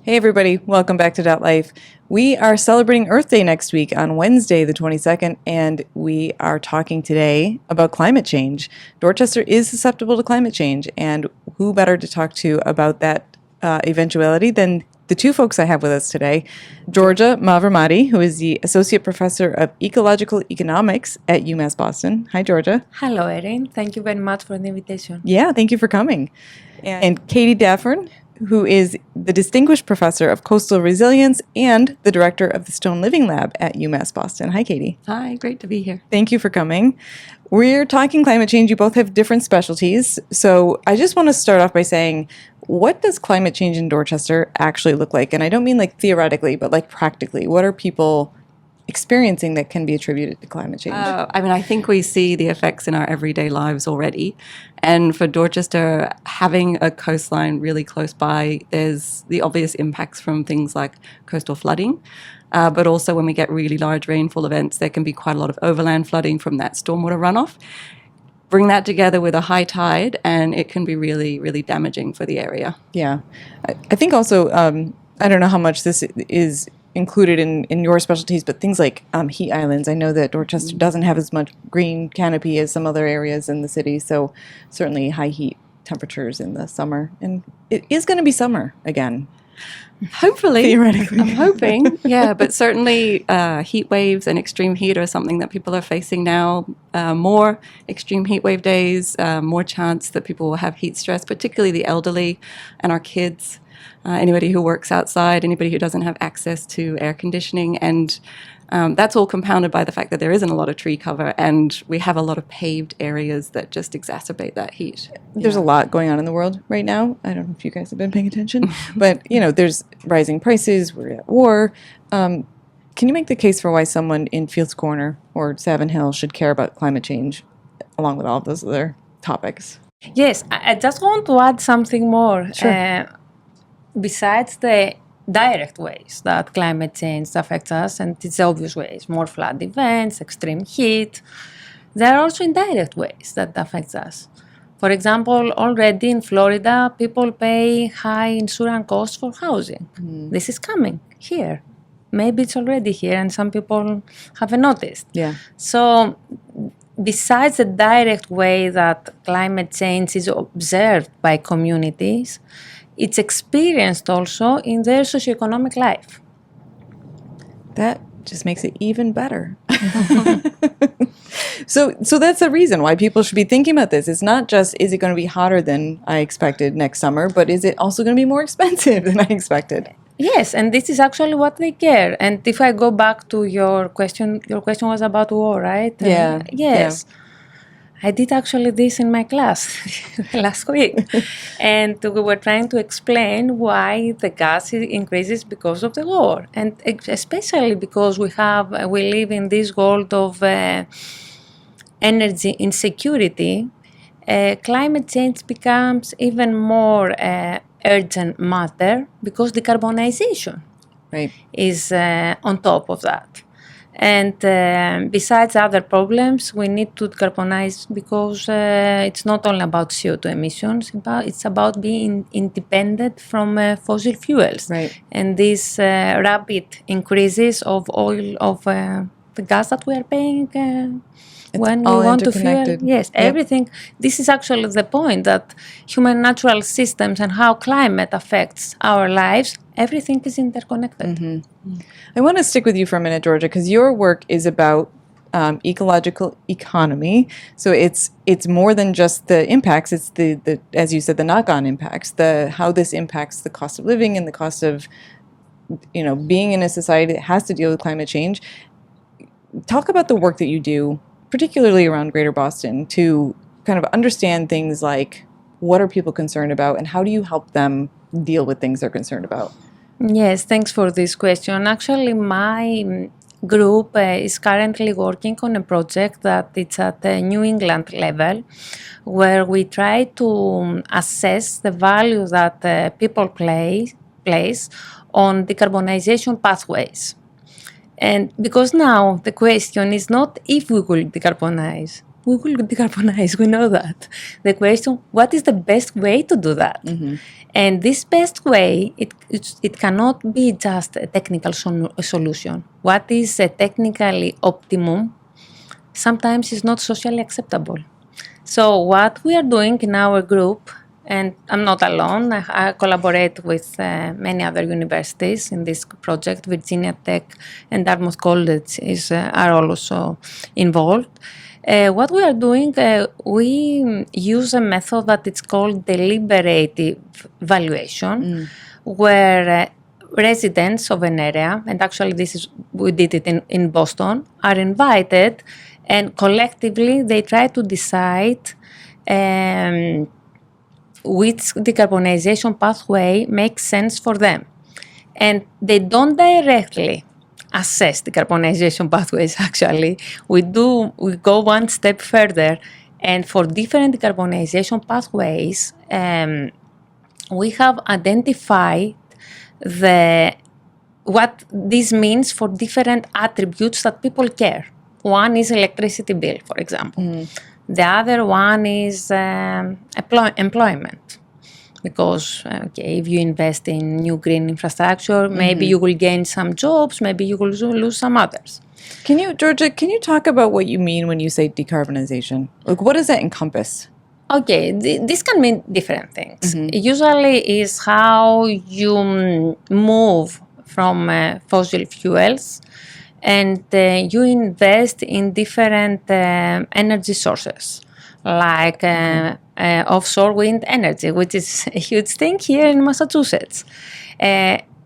Hey everybody, welcome back to DotLife. We are celebrating Earth Day next week on Wednesday the 22nd, and we are talking today about climate change. Dorchester is susceptible to climate change, and who better to talk to about that eventuality than the two folks I have with us today. Georgia Mavrommati, who is the Associate Professor of Ecological Economics at UMass Boston. Hi, Georgia. Hello, Erin. Thank you very much for the invitation. Yeah, thank you for coming. And Katie Dafforn, who is the Distinguished Professor of Coastal Resilience and the Director of the Stone Living Lab at UMass Boston. Hi, Katie. Hi, great to be here. Thank you for coming. We're talking climate change. You both have different specialties. So I just want to start off by saying, what does climate change in Dorchester actually look like? And I don't mean like theoretically, but like practically. What are people experiencing that can be attributed to climate change? I think we see the effects in our everyday lives already. And for Dorchester, having a coastline really close by, there's the obvious impacts from things like coastal flooding. But also when we get really large rainfall events, there can be quite a lot of overland flooding from that stormwater runoff. Bring that together with a high tide, and it can be really, really damaging for the area. Yeah. I think also, I don't know how much this is included in your specialties, but things like heat islands. I know that Dorchester doesn't have as much green canopy as some other areas in the city, so certainly high heat temperatures in the summer. And it is going to be summer again. Hopefully. Theoretically. I'm hoping. Yeah, but certainly heat waves and extreme heat are something that people are facing now. More extreme heat wave days, more chance that people will have heat stress, particularly the elderly and our kids. Anybody who works outside, anybody who doesn't have access to air conditioning. And that's all compounded by the fact that there isn't a lot of tree cover, and we have a lot of paved areas that just exacerbate that heat. There's a lot going on in the world right now. I don't know if you guys have been paying attention, but, there's rising prices. We're at war. Can you make the case for why someone in Fields Corner or Savin Hill should care about climate change along with all of those other topics? Yes, I just want to add something more. Sure. Besides the direct ways that climate change affects us, and it's obvious ways, more flood events, extreme heat, there are also indirect ways that affects us. For example, already in Florida, people pay high insurance costs for housing. This is coming here. Maybe it's already here, and some people haven't noticed. Yeah. So besides the direct way that climate change is observed by communities, it's experienced also in their socioeconomic life. That just makes it even better. So that's the reason why people should be thinking about this. It's not just, is it going to be hotter than I expected next summer, but is it also going to be more expensive than I expected? Yes, and this is actually what they care. And if I go back to your question was about war, right? Yeah. Yes. Yeah. I did actually this in my class last week. And we were trying to explain why the gas increases because of the war. And especially because we live in this world of energy insecurity, climate change becomes even more urgent matter because decarbonization is on top of that. And besides other problems, we need to decarbonize because it's not only about CO2 emissions, it's about being independent from fossil fuels. Right. And these rapid increases of oil, of the gas that we are paying when all we want to fuel, interconnected. yes, Yep. everything. This is actually the point, that human natural systems and how climate affects our lives, everything is interconnected. I want to stick with you for a minute, Georgia, because your work is about ecological economy. So it's more than just the impacts. It's the as you said, the knock-on impacts, the how this impacts the cost of living and the cost of being in a society that has to deal with climate change. Talk about the work that you do, particularly around Greater Boston, to kind of understand things like what are people concerned about and how do you help them deal with things they're concerned about? Yes, thanks for this question. Actually, my group is currently working on a project that it's at the New England level, where we try to assess the value that people place on decarbonization pathways. And because now the question is not if we will decarbonize. We will decarbonize, we know that. The question, what is the best way to do that? And this best way, it cannot be just a technical solution. What is a technically optimum sometimes is not socially acceptable. So what we are doing in our group, and I'm not alone, I collaborate with many other universities in this project. Virginia Tech and Dartmouth College are also involved. What we are doing, we use a method that it's called deliberative valuation, where residents of an area, and actually we did it in Boston, are invited, and collectively they try to decide which decarbonization pathway makes sense for them. And they don't directly assess decarbonization pathways, actually. We go one step further, and for different decarbonization pathways, we have identified what this means for different attributes that people care. One is electricity bill, for example. The other one is employment. Because if you invest in new green infrastructure, maybe you will gain some jobs, maybe you will lose some others. Georgia, can you talk about what you mean when you say decarbonization? Like, what does that encompass? Okay, this can mean different things. Usually is how you move from fossil fuels, and you invest in different energy sources, like offshore wind energy, which is a huge thing here in Massachusetts.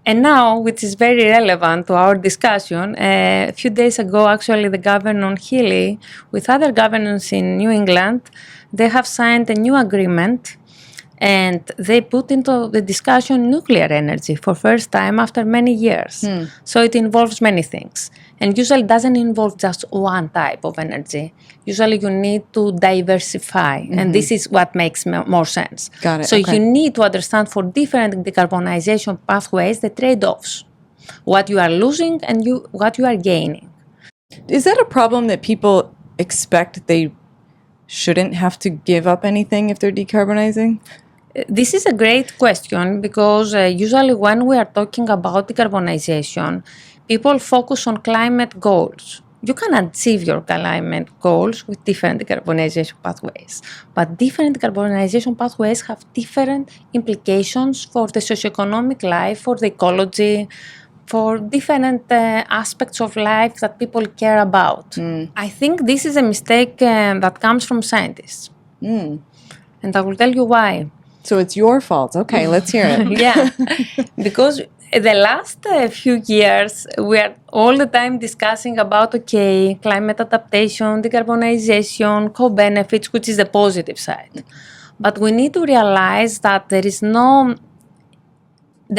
And now, which is very relevant to our discussion, a few days ago, actually, the Governor Healy, with other governors in New England, they have signed a new agreement, and they put into the discussion nuclear energy for first time after many years. So it involves many things. And usually doesn't involve just one type of energy. Usually you need to diversify, and this is what makes more sense. Got it. So you need to understand for different decarbonization pathways the trade-offs, what you are losing and what you are gaining. Is that a problem that people expect they shouldn't have to give up anything if they're decarbonizing? This is a great question, because usually when we are talking about decarbonization, people focus on climate goals. You can achieve your climate goals with different decarbonization pathways, but different decarbonization pathways have different implications for the socioeconomic life, for the ecology, for different aspects of life that people care about. I think this is a mistake that comes from scientists. And I will tell you why. So it's your fault. Okay, let's hear it. Yeah, because the last few years, we are all the time discussing about, climate adaptation, decarbonization, co-benefits, which is the positive side. But we need to realize that there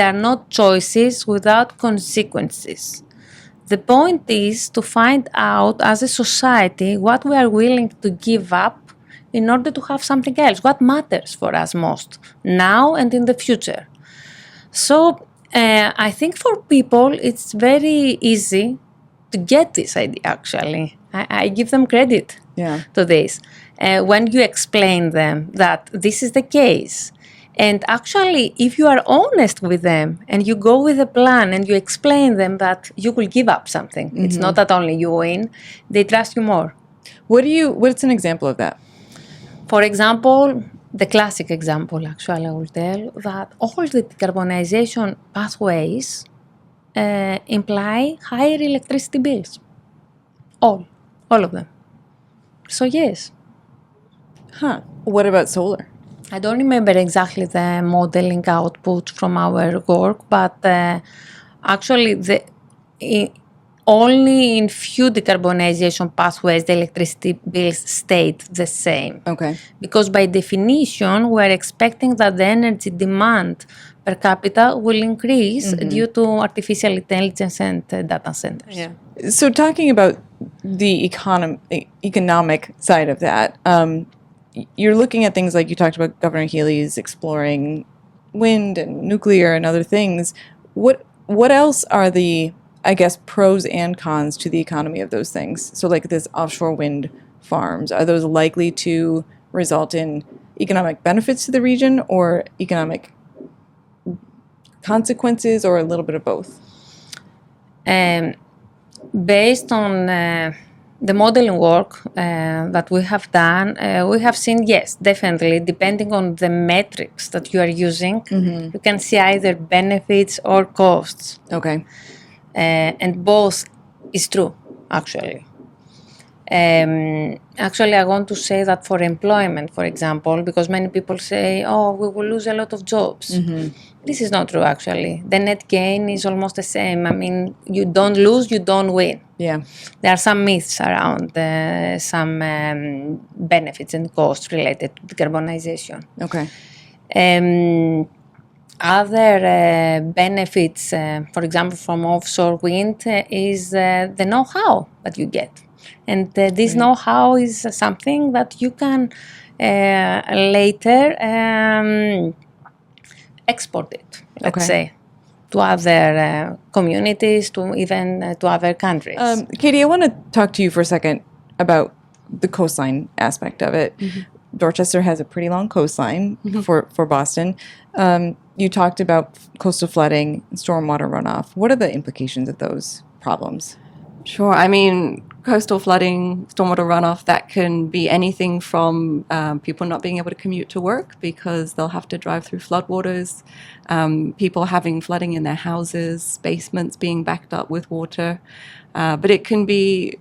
are no choices without consequences. The point is to find out as a society what we are willing to give up in order to have something else, what matters for us most now and in the future. So I think for people it's very easy to get this idea, actually. I give them credit to this. When you explain them that this is the case. And actually, if you are honest with them and you go with a plan and you explain them that you will give up something, it's not that only you win, they trust you more. What's an example of that? For example, the classic example, actually, I will tell that all the decarbonization pathways imply higher electricity bills. All of them. So yes. Huh. What about solar? I don't remember exactly the modeling output from our work, but actually only in few decarbonization pathways the electricity bills stayed the same. Okay. Because by definition, we're expecting that the energy demand per capita will increase due to artificial intelligence and data centers. Yeah. So talking about the economic side of that, you're looking at things like you talked about Governor Healy's exploring wind and nuclear and other things. What else are the, I guess, pros and cons to the economy of those things? So like this offshore wind farms, are those likely to result in economic benefits to the region or economic consequences or a little bit of both? Based on the modeling work that we have done, we have seen, yes, definitely, depending on the metrics that you are using, you can see either benefits or costs. Okay. And both is true, actually. Actually, I want to say that for employment, for example, because many people say, oh, we will lose a lot of jobs. This is not true, actually. The net gain is almost the same. I mean, you don't lose, you don't win. Yeah. There are some myths around some benefits and costs related to decarbonization. Okay. Other benefits, for example, from offshore wind is the know-how that you get. And this know-how is something that you can later export it, let's say, to other communities, to even to other countries. Katie, I want to talk to you for a second about the coastline aspect of it. Dorchester has a pretty long coastline for Boston. You talked about coastal flooding and stormwater runoff. What are the implications of those problems? Sure. I mean, coastal flooding, stormwater runoff, that can be anything from people not being able to commute to work because they'll have to drive through floodwaters, people having flooding in their houses, basements being backed up with water. But it can be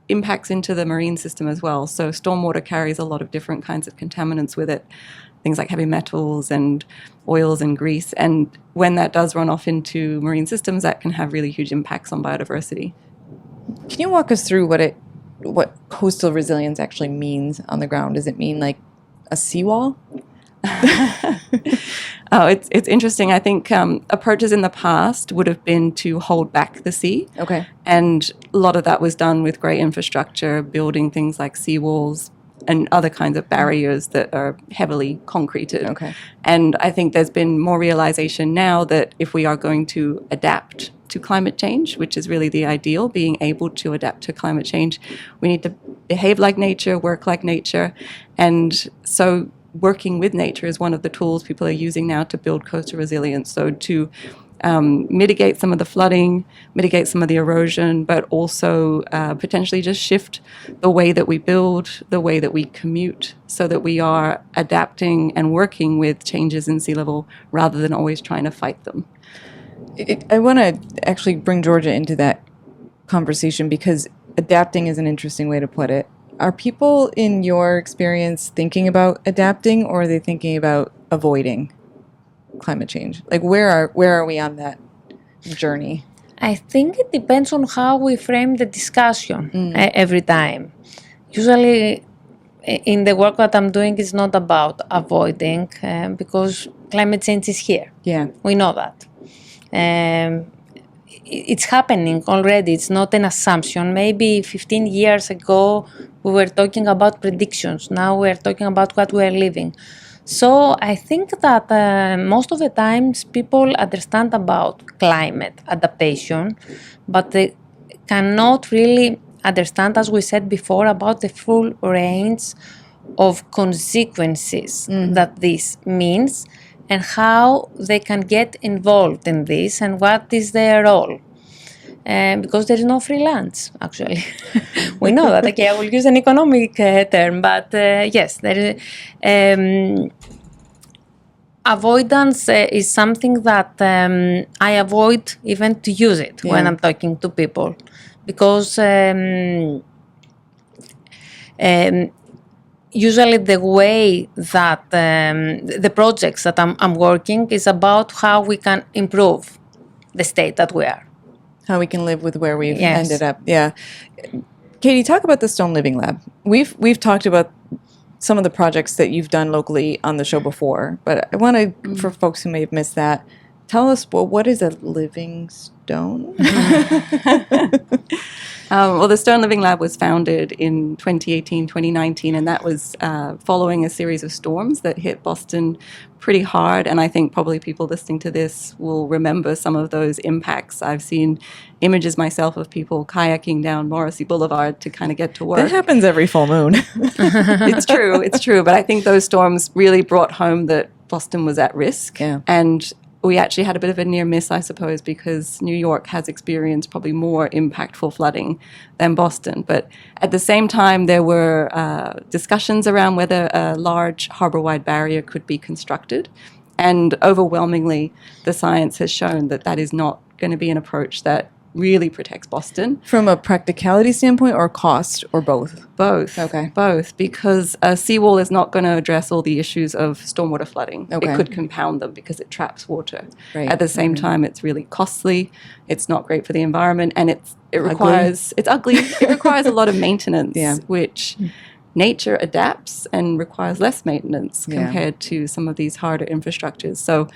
impacts into the marine system as well. So stormwater carries a lot of different kinds of contaminants with it, things like heavy metals and oils and grease. And when that does run off into marine systems, that can have really huge impacts on biodiversity. Can you walk us through what coastal resilience actually means on the ground? Does it mean like a seawall? It's interesting. I think approaches in the past would have been to hold back the sea. Okay. And a lot of that was done with great infrastructure, building things like seawalls and other kinds of barriers that are heavily concreted. Okay. And I think there's been more realization now that if we are going to adapt to climate change, which is really the ideal, being able to adapt to climate change, we need to behave like nature, work like nature. And so working with nature is one of the tools people are using now to build coastal resilience. So to mitigate some of the flooding, mitigate some of the erosion, but also potentially just shift the way that we build, the way that we commute, so that we are adapting and working with changes in sea level rather than always trying to fight them. I want to actually bring Georgia into that conversation because adapting is an interesting way to put it. Are people, in your experience, thinking about adapting, or are they thinking about avoiding climate change? Like, where are we on that journey? I think it depends on how we frame the discussion every time. Usually, in the work that I'm doing, it's not about avoiding because climate change is here. Yeah, we know that. It's happening already. It's not an assumption. Maybe 15 years ago, we were talking about predictions. Now we're talking about what we are living. So I think that most of the times people understand about climate adaptation, but they cannot really understand, as we said before, about the full range of consequences that this means and how they can get involved in this and what is their role. because there is no free lunch, actually. We know that. Okay, I will use an economic term, but yes, there is, avoidance is something that I avoid even to use it when I'm talking to people, because usually the way that the projects that I'm working is about how we can improve the state that we are. How we can live with where we've Yes. ended up. Yeah. Katie, talk about the Stone Living Lab. We've talked about some of the projects that you've done locally on the show before, but I want to, for folks who may have missed that, tell us, well, what is a living stone? Well, the Stone Living Lab was founded in 2018, 2019, and that was following a series of storms that hit Boston pretty hard. And I think probably people listening to this will remember some of those impacts. I've seen images myself of people kayaking down Morrissey Boulevard to kind of get to work. That happens every full moon. It's true. But I think those storms really brought home that Boston was at risk. Yeah. And we actually had a bit of a near miss, I suppose, because New York has experienced probably more impactful flooding than Boston. But at the same time, there were discussions around whether a large harbor-wide barrier could be constructed. And overwhelmingly, the science has shown that that is not going to be an approach that really protects Boston. From a practicality standpoint or cost or both? Both. Okay. Both, because a seawall is not going to address all the issues of stormwater flooding. Okay. It could compound them because it traps water. Right. At the same time, it's really costly. It's not great for the environment, and it's ugly. It requires a lot of maintenance, which nature adapts and requires less maintenance compared to some of these harder infrastructures. So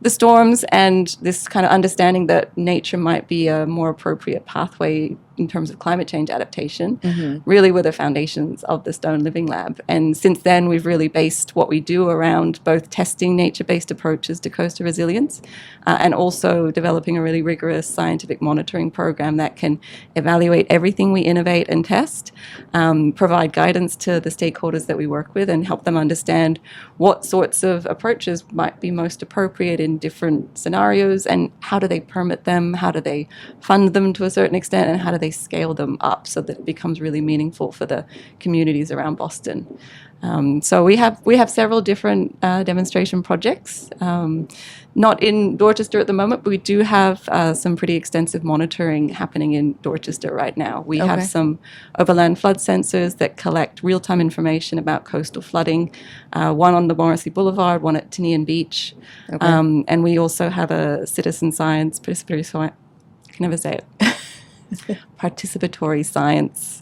the storms and this kind of understanding that nature might be a more appropriate pathway in terms of climate change adaptation really were the foundations of the Stone Living Lab. And since then, we've really based what we do around both testing nature-based approaches to coastal resilience and also developing a really rigorous scientific monitoring program that can evaluate everything we innovate and test, provide guidance to the stakeholders that we work with, and help them understand what sorts of approaches might be most appropriate in different scenarios, and how do they permit them, how do they fund them to a certain extent, and how do they scale them up so that it becomes really meaningful for the communities around Boston. So we have several different demonstration projects. Not in Dorchester at the moment, but we do have some pretty extensive monitoring happening in Dorchester right now. We have some overland flood sensors that collect real-time information about coastal flooding, one on the Morrissey Boulevard, one at Tinian Beach. And we also have a citizen science, I can never say it, participatory science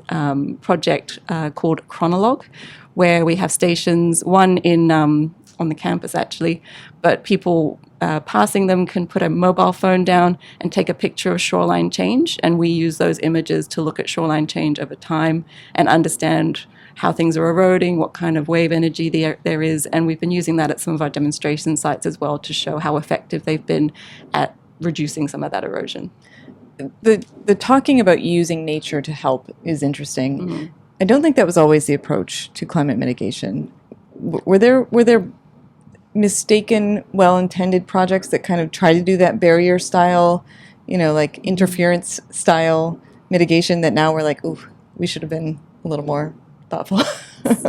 project called Chronologue, where we have stations, one in on the campus actually, but people passing them can put a mobile phone down and take a picture of shoreline change, and we use those images to look at shoreline change over time and understand how things are eroding, what kind of wave energy there is, and we've been using that at some of our demonstration sites as well to show how effective they've been at reducing some of that erosion. The talking about using nature to help is interesting. I don't think that was always the approach to climate mitigation. Were there mistaken, well-intended projects that kind of try to do that barrier style, like interference style mitigation that now we're like, ooh, we should have been a little more thoughtful?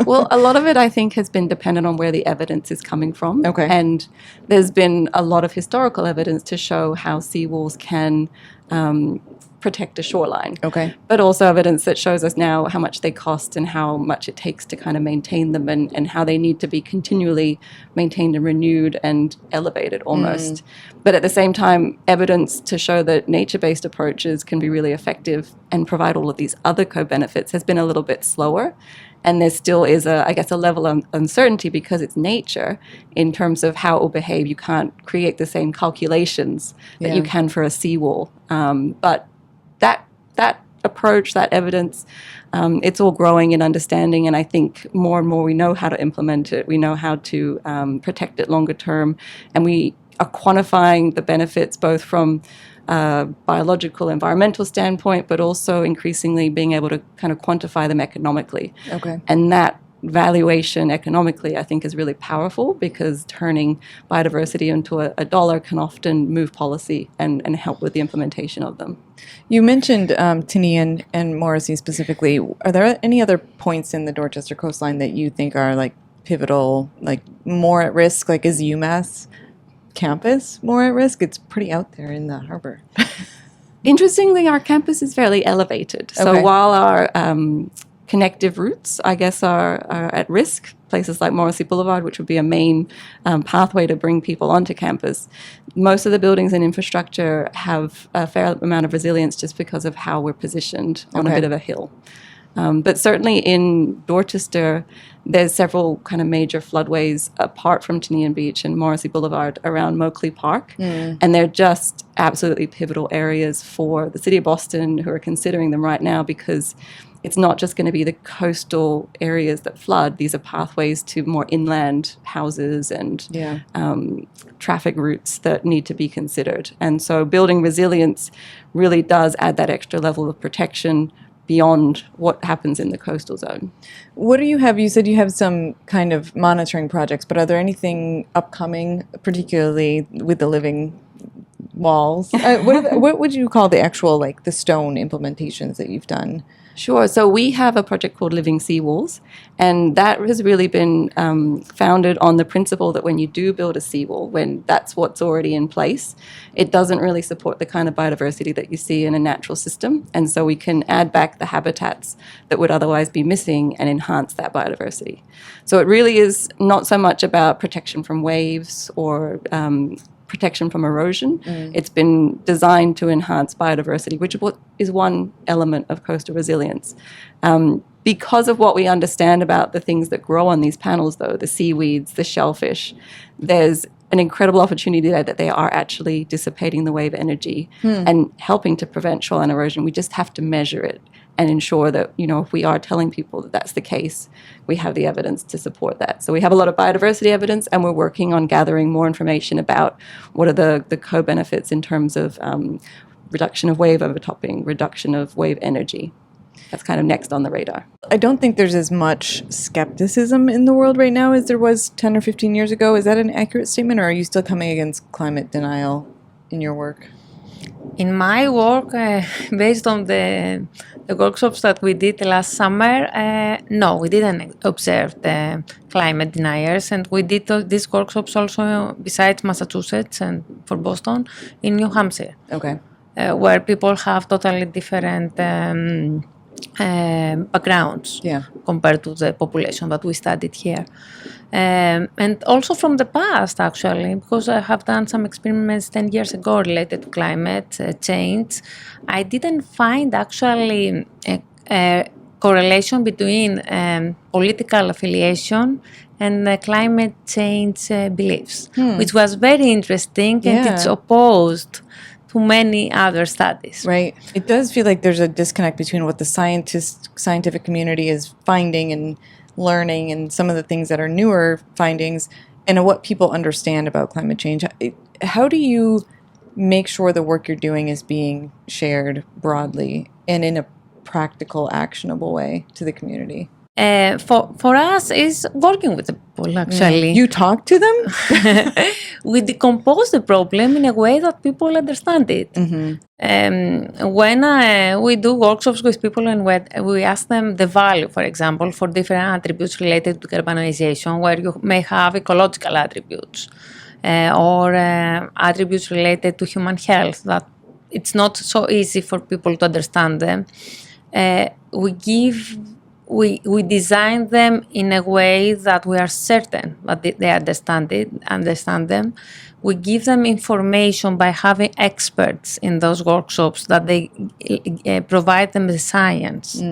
Well, a lot of it, I think, has been dependent on where the evidence is coming from. Okay. And there's been a lot of historical evidence to show how seawalls can protect a shoreline. Okay. But also evidence that shows us now how much they cost and how much it takes to kind of maintain them, and how they need to be continually maintained and renewed and elevated almost. But at the same time, evidence to show that nature-based approaches can be really effective and provide all of these other co-benefits has been a little bit slower. And there still is a level of uncertainty because it's nature in terms of how it will behave. You can't create the same calculations that you can for a seawall. But that approach, that evidence, it's all growing in understanding. And I think more and more we know how to implement it. We know how to protect it longer term. And we are quantifying the benefits both from biological, environmental standpoint, but also increasingly being able to kind of quantify them economically. Okay. And that valuation economically, I think, is really powerful, because turning biodiversity into a dollar can often move policy and help with the implementation of them. You mentioned Tinian and Morrissey specifically. Are there any other points in the Dorchester coastline that you think are like pivotal, like more at risk? Like, is UMass campus more at risk? It's pretty out there in the harbor. Interestingly, our campus is fairly elevated. So Okay. while our connective routes, I guess, are at risk, places like Morrissey Boulevard, which would be a main pathway to bring people onto campus, most of the buildings and infrastructure have a fair amount of resilience just because of how we're positioned on a Okay. bit of a hill. But certainly in Dorchester, there's several kind of major floodways apart from Tinian Beach and Morrissey Boulevard around Moakley Park. And they're just absolutely pivotal areas for the city of Boston, who are considering them right now, because it's not just going to be the coastal areas that flood. These are pathways to more inland houses and traffic routes that need to be considered. And so building resilience really does add that extra level of protection beyond what happens in the coastal zone. What do you have? You said you have some kind of monitoring projects, but are there anything upcoming, particularly with the living walls? What would you call the actual, like, the stone implementations that you've done? Sure. So we have a project called Living Seawalls, and that has really been founded on the principle that when you do build a seawall, when that's what's already in place, it doesn't really support the kind of biodiversity that you see in a natural system. And so we can add back the habitats that would otherwise be missing and enhance that biodiversity. So it really is not so much about protection from waves or protection from erosion. It's been designed to enhance biodiversity, which is one element of coastal resilience. Because of what we understand about the things that grow on these panels, though, the seaweeds, the shellfish, there's an incredible opportunity there that they are actually dissipating the wave energy and helping to prevent shoreline erosion. We just have to measure it and ensure that, if we are telling people that that's the case, we have the evidence to support that. So we have a lot of biodiversity evidence, and we're working on gathering more information about what are the co-benefits in terms of reduction of wave overtopping, reduction of wave energy. That's kind of next on the radar. I don't think there's as much skepticism in the world right now as there was 10 or 15 years ago. Is that an accurate statement, or are you still coming against climate denial in your work? In my work, based on the workshops that we did last summer, no, we didn't observe the climate deniers. And we did these workshops also, besides Massachusetts and for Boston, in New Hampshire. Okay. Where people have totally different backgrounds compared to the population that we studied here. And also from the past, actually, because I have done some experiments 10 years ago related to climate change, I didn't find actually a correlation between political affiliation and climate change beliefs, which was very interesting, and it's opposed to many other studies. Right. It does feel like there's a disconnect between what the scientific community is finding and learning and some of the things that are newer findings and what people understand about climate change. How do you make sure the work you're doing is being shared broadly and in a practical, actionable way to the community? For us, is working with the people, actually. You talk to them? We decompose the problem in a way that people understand it. When we do workshops with people and we ask them the value, for example, for different attributes related to carbonization, where you may have ecological attributes or attributes related to human health, that it's not so easy for people to understand them. We design them in a way that we are certain that they understand them. We give them information by having experts in those workshops that they provide them the science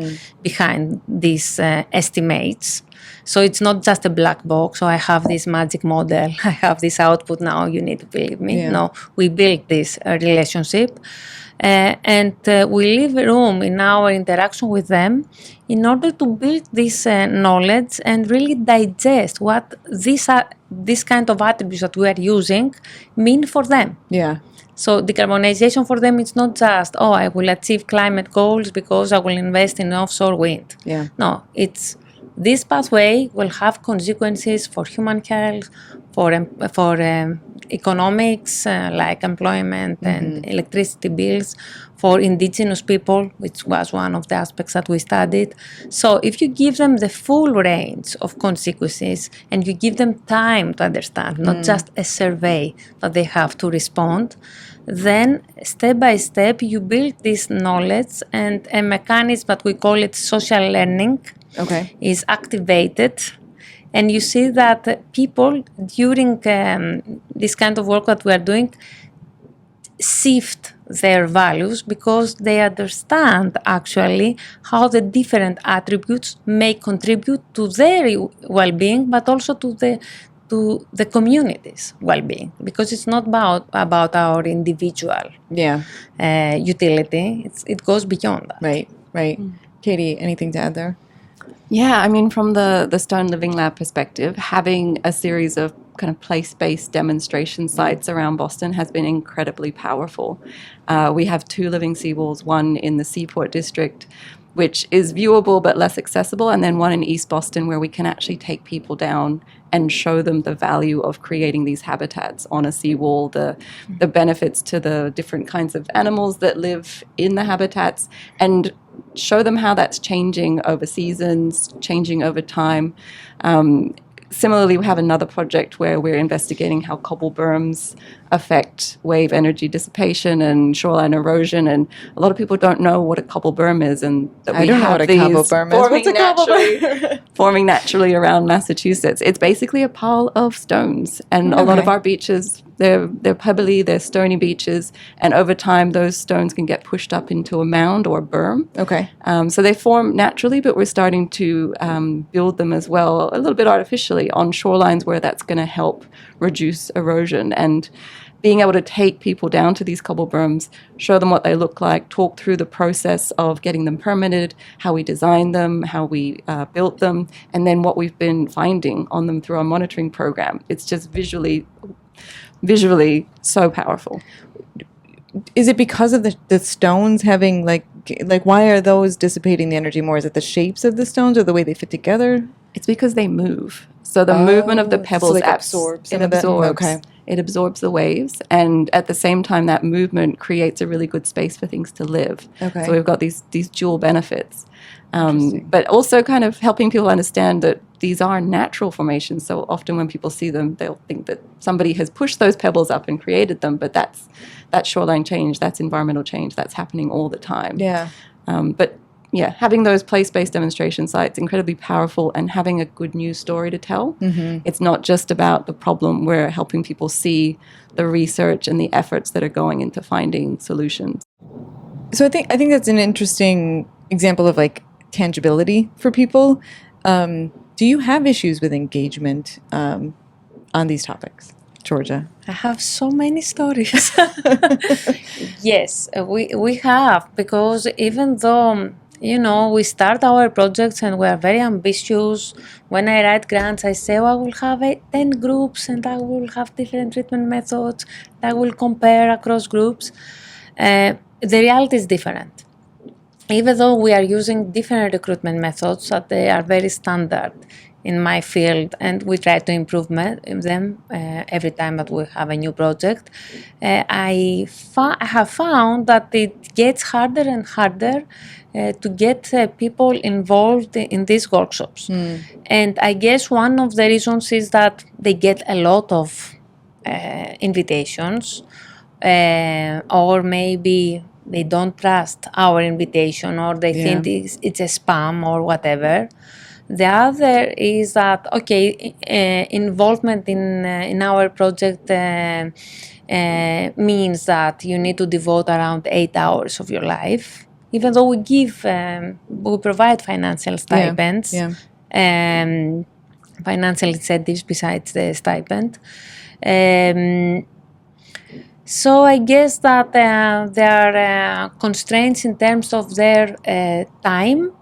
behind these estimates. So it's not just a black box. So I have this magic model. I have this output now. You need to believe me. Yeah. No, we build this relationship. And we leave room in our interaction with them in order to build this knowledge and really digest what this kind of attributes that we are using mean for them. Yeah. So decarbonization for them, it's not just, I will achieve climate goals because I will invest in offshore wind. Yeah. No, it's this pathway will have consequences for human health, for economics like employment and electricity bills, for indigenous people, which was one of the aspects that we studied. So if you give them the full range of consequences and you give them time to understand, not just a survey that they have to respond, then step by step you build this knowledge, and a mechanism that we call it social learning is activated. And you see that people during this kind of work that we are doing shift their values because they understand actually how the different attributes may contribute to their well-being, but also to the community's well-being, because it's not about our individual utility. It goes beyond that. Right. Katie, anything to add there? Yeah, I mean, from the Stone Living Lab perspective, having a series of kind of place-based demonstration sites around Boston has been incredibly powerful. We have 2 living seawalls, one in the Seaport District, which is viewable but less accessible, and then one in East Boston where we can actually take people down and show them the value of creating these habitats on a seawall, the benefits to the different kinds of animals that live in the habitats, and show them how that's changing over seasons, changing over time. Similarly, we have another project where we're investigating how cobble berms affect wave energy dissipation and shoreline erosion. And a lot of people don't know what a cobble berm is, and that we have these forming naturally around Massachusetts. It's basically a pile of stones, and a lot of our beaches, they're pebbly, they're stony beaches, and over time those stones can get pushed up into a mound or a berm. So they form naturally, but we're starting to build them as well, a little bit artificially, on shorelines where that's going to help reduce erosion. And being able to take people down to these cobble berms, show them what they look like, talk through the process of getting them permitted, how we designed them, how we built them, and then what we've been finding on them through our monitoring program. It's just visually so powerful. Is it because of the stones having like why are those dissipating the energy more? Is it the shapes of the stones or the way they fit together? It's because they move. So the movement of the pebbles absorbs. It absorbs the waves, and at the same time that movement creates a really good space for things to live. So we've got these dual benefits. But also kind of helping people understand that these are natural formations. So often when people see them, they'll think that somebody has pushed those pebbles up and created them, but that's shoreline change, that's environmental change, that's happening all the time. But having those place-based demonstration sites, incredibly powerful, and having a good news story to tell. It's not just about the problem. We're helping people see the research and the efforts that are going into finding solutions. So I think that's an interesting example of like tangibility for people. Do you have issues with engagement on these topics, Georgia? I have so many stories. Yes, we have, because even though, we start our projects and we are very ambitious. When I write grants, I say, I will have 10 groups and I will have different treatment methods. I will compare across groups. The reality is different. Even though we are using different recruitment methods that they are very standard in my field, and we try to improve them every time that we have a new project, I have found that it gets harder and harder to get people involved in these workshops. And I guess one of the reasons is that they get a lot of invitations, or maybe they don't trust our invitation, or they think it's a spam or whatever. The other is that, involvement in our project means that you need to devote around 8 hours of your life, even though we provide financial stipends, financial incentives besides the stipend. So I guess that there are constraints in terms of their time,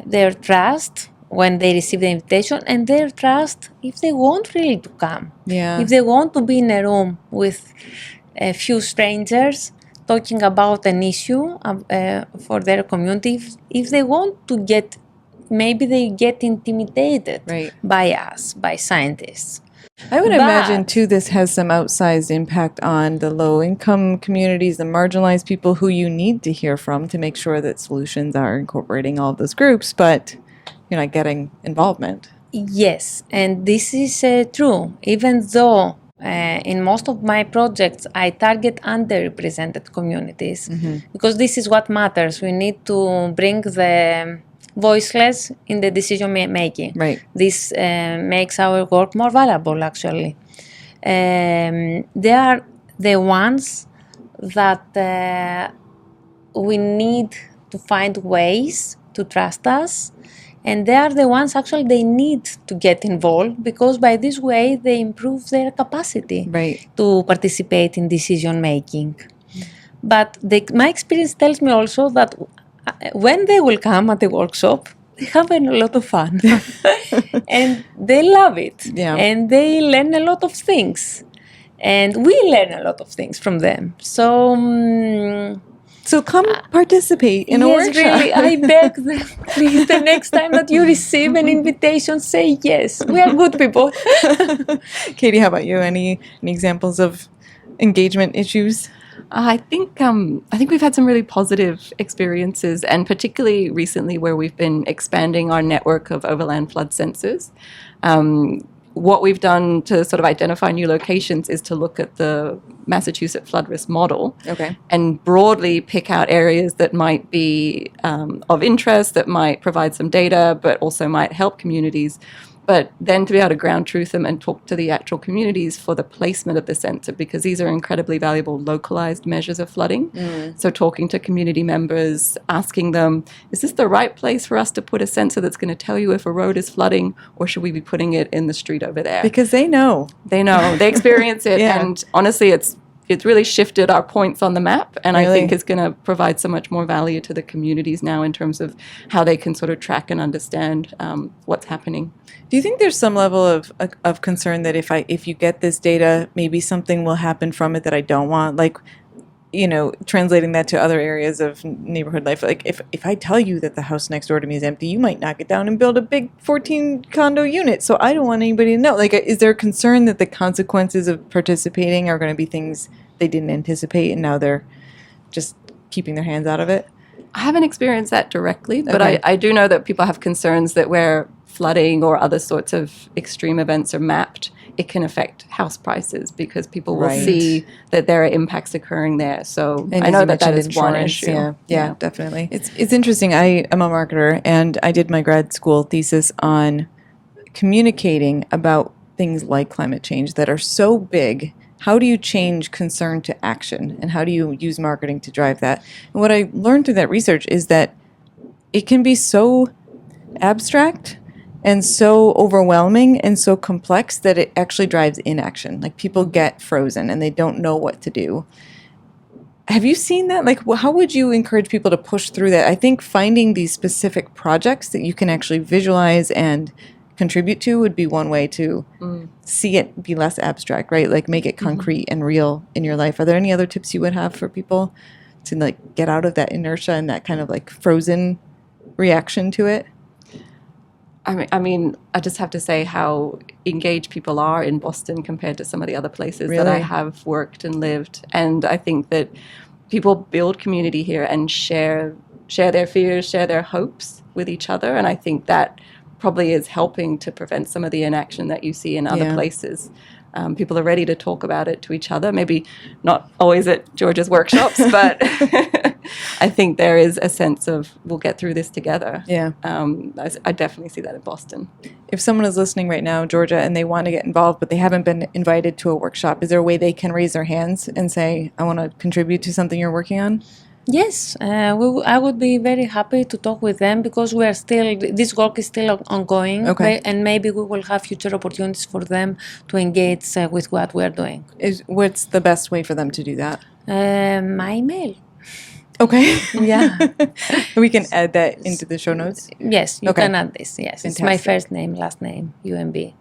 their trust when they receive the invitation, and their trust if they want really to come. If they want to be in a room with a few strangers talking about an issue for their community, if they want to get maybe they get intimidated Right. by us, by scientists. I would But- imagine, too, this has some outsized impact on the low-income communities, the marginalized people who you need to hear from to make sure that solutions are incorporating all of those groups, but you're not getting involvement. Yes, and this is true. Even though in most of my projects I target underrepresented communities, because this is what matters. We need to bring the voiceless in the decision making. Right. This makes our work more valuable, actually. They are the ones that we need to find ways to trust us. And they are the ones actually they need to get involved, because by this way they improve their capacity Right. to participate in decision making. But my experience tells me also that when they will come at the workshop, they have a lot of fun and they love it. Yeah. And they learn a lot of things. And we learn a lot of things from them. So So come participate in a yes, workshop. really, I beg them, please, the next time that you receive an invitation, say yes. We are good people. Katie, how about you? Any examples of engagement issues? I think we've had some really positive experiences, and particularly recently where we've been expanding our network of overland flood sensors. What we've done to sort of identify new locations is to look at the Massachusetts flood risk model, Okay. and broadly pick out areas that might be of interest, that might provide some data, but also might help communities. But then to be able to ground truth them and talk to the actual communities for the placement of the sensor, because these are incredibly valuable localized measures of flooding. So talking to community members, asking them, is this the right place for us to put a sensor that's going to tell you if a road is flooding, or should we be putting it in the street over there? Because they know. They know, they experience it. Yeah. And honestly, it's really shifted our points on the map, and I Really? think it's going to provide so much more value to the communities now in terms of how they can sort of track and understand what's happening. Do you think there's some level of concern that if you get this data, maybe something will happen from it that I don't want? Like, translating that to other areas of neighborhood life. Like if I tell you that the house next door to me is empty, you might knock it down and build a big 14 condo unit. So I don't want anybody to know. Like, is there a concern that the consequences of participating are going to be things they didn't anticipate and now they're just keeping their hands out of it? I haven't experienced that directly, but Okay. I do know that people have concerns that where flooding or other sorts of extreme events are mapped, it can affect house prices because people will Right. see that there are impacts occurring there. So And I as know you that mentioned, is one insurance, issue. Yeah, definitely. It's interesting. I am a marketer, and I did my grad school thesis on communicating about things like climate change that are so big. How do you change concern to action, and how do you use marketing to drive that? And what I learned through that research is that it can be so abstract and so overwhelming and so complex that it actually drives inaction. Like, people get frozen and they don't know what to do. Have you seen that? Like, how would you encourage people to push through that? I think finding these specific projects that you can actually visualize and contribute to would be one way to see it be less abstract, right? Like, make it concrete and real in your life. Are there any other tips you would have for people to like get out of that inertia and that kind of like frozen reaction to it? I mean, I just have to say how engaged people are in Boston compared to some of the other places that I Really? have worked and lived. And I think that people build community here and share their fears, share their hopes with each other. And I think that probably is helping to prevent some of the inaction that you see in other Yeah. places. People are ready to talk about it to each other, maybe not always at Georgia's workshops, but I think there is a sense of we'll get through this together. Yeah. I definitely see that in Boston. If someone is listening right now, Georgia, and they want to get involved, but they haven't been invited to a workshop, is there a way they can raise their hands and say, I want to contribute to something you're working on? Yes, I would be very happy to talk with them, because this work is still ongoing. Okay. And maybe we will have future opportunities for them to engage with what we are doing. What's the best way for them to do that? My email. Okay. Yeah. We can add that into the show notes. Yes, you Okay. can add this. Yes, it's my Fantastic. first name, last name, UMB.edu.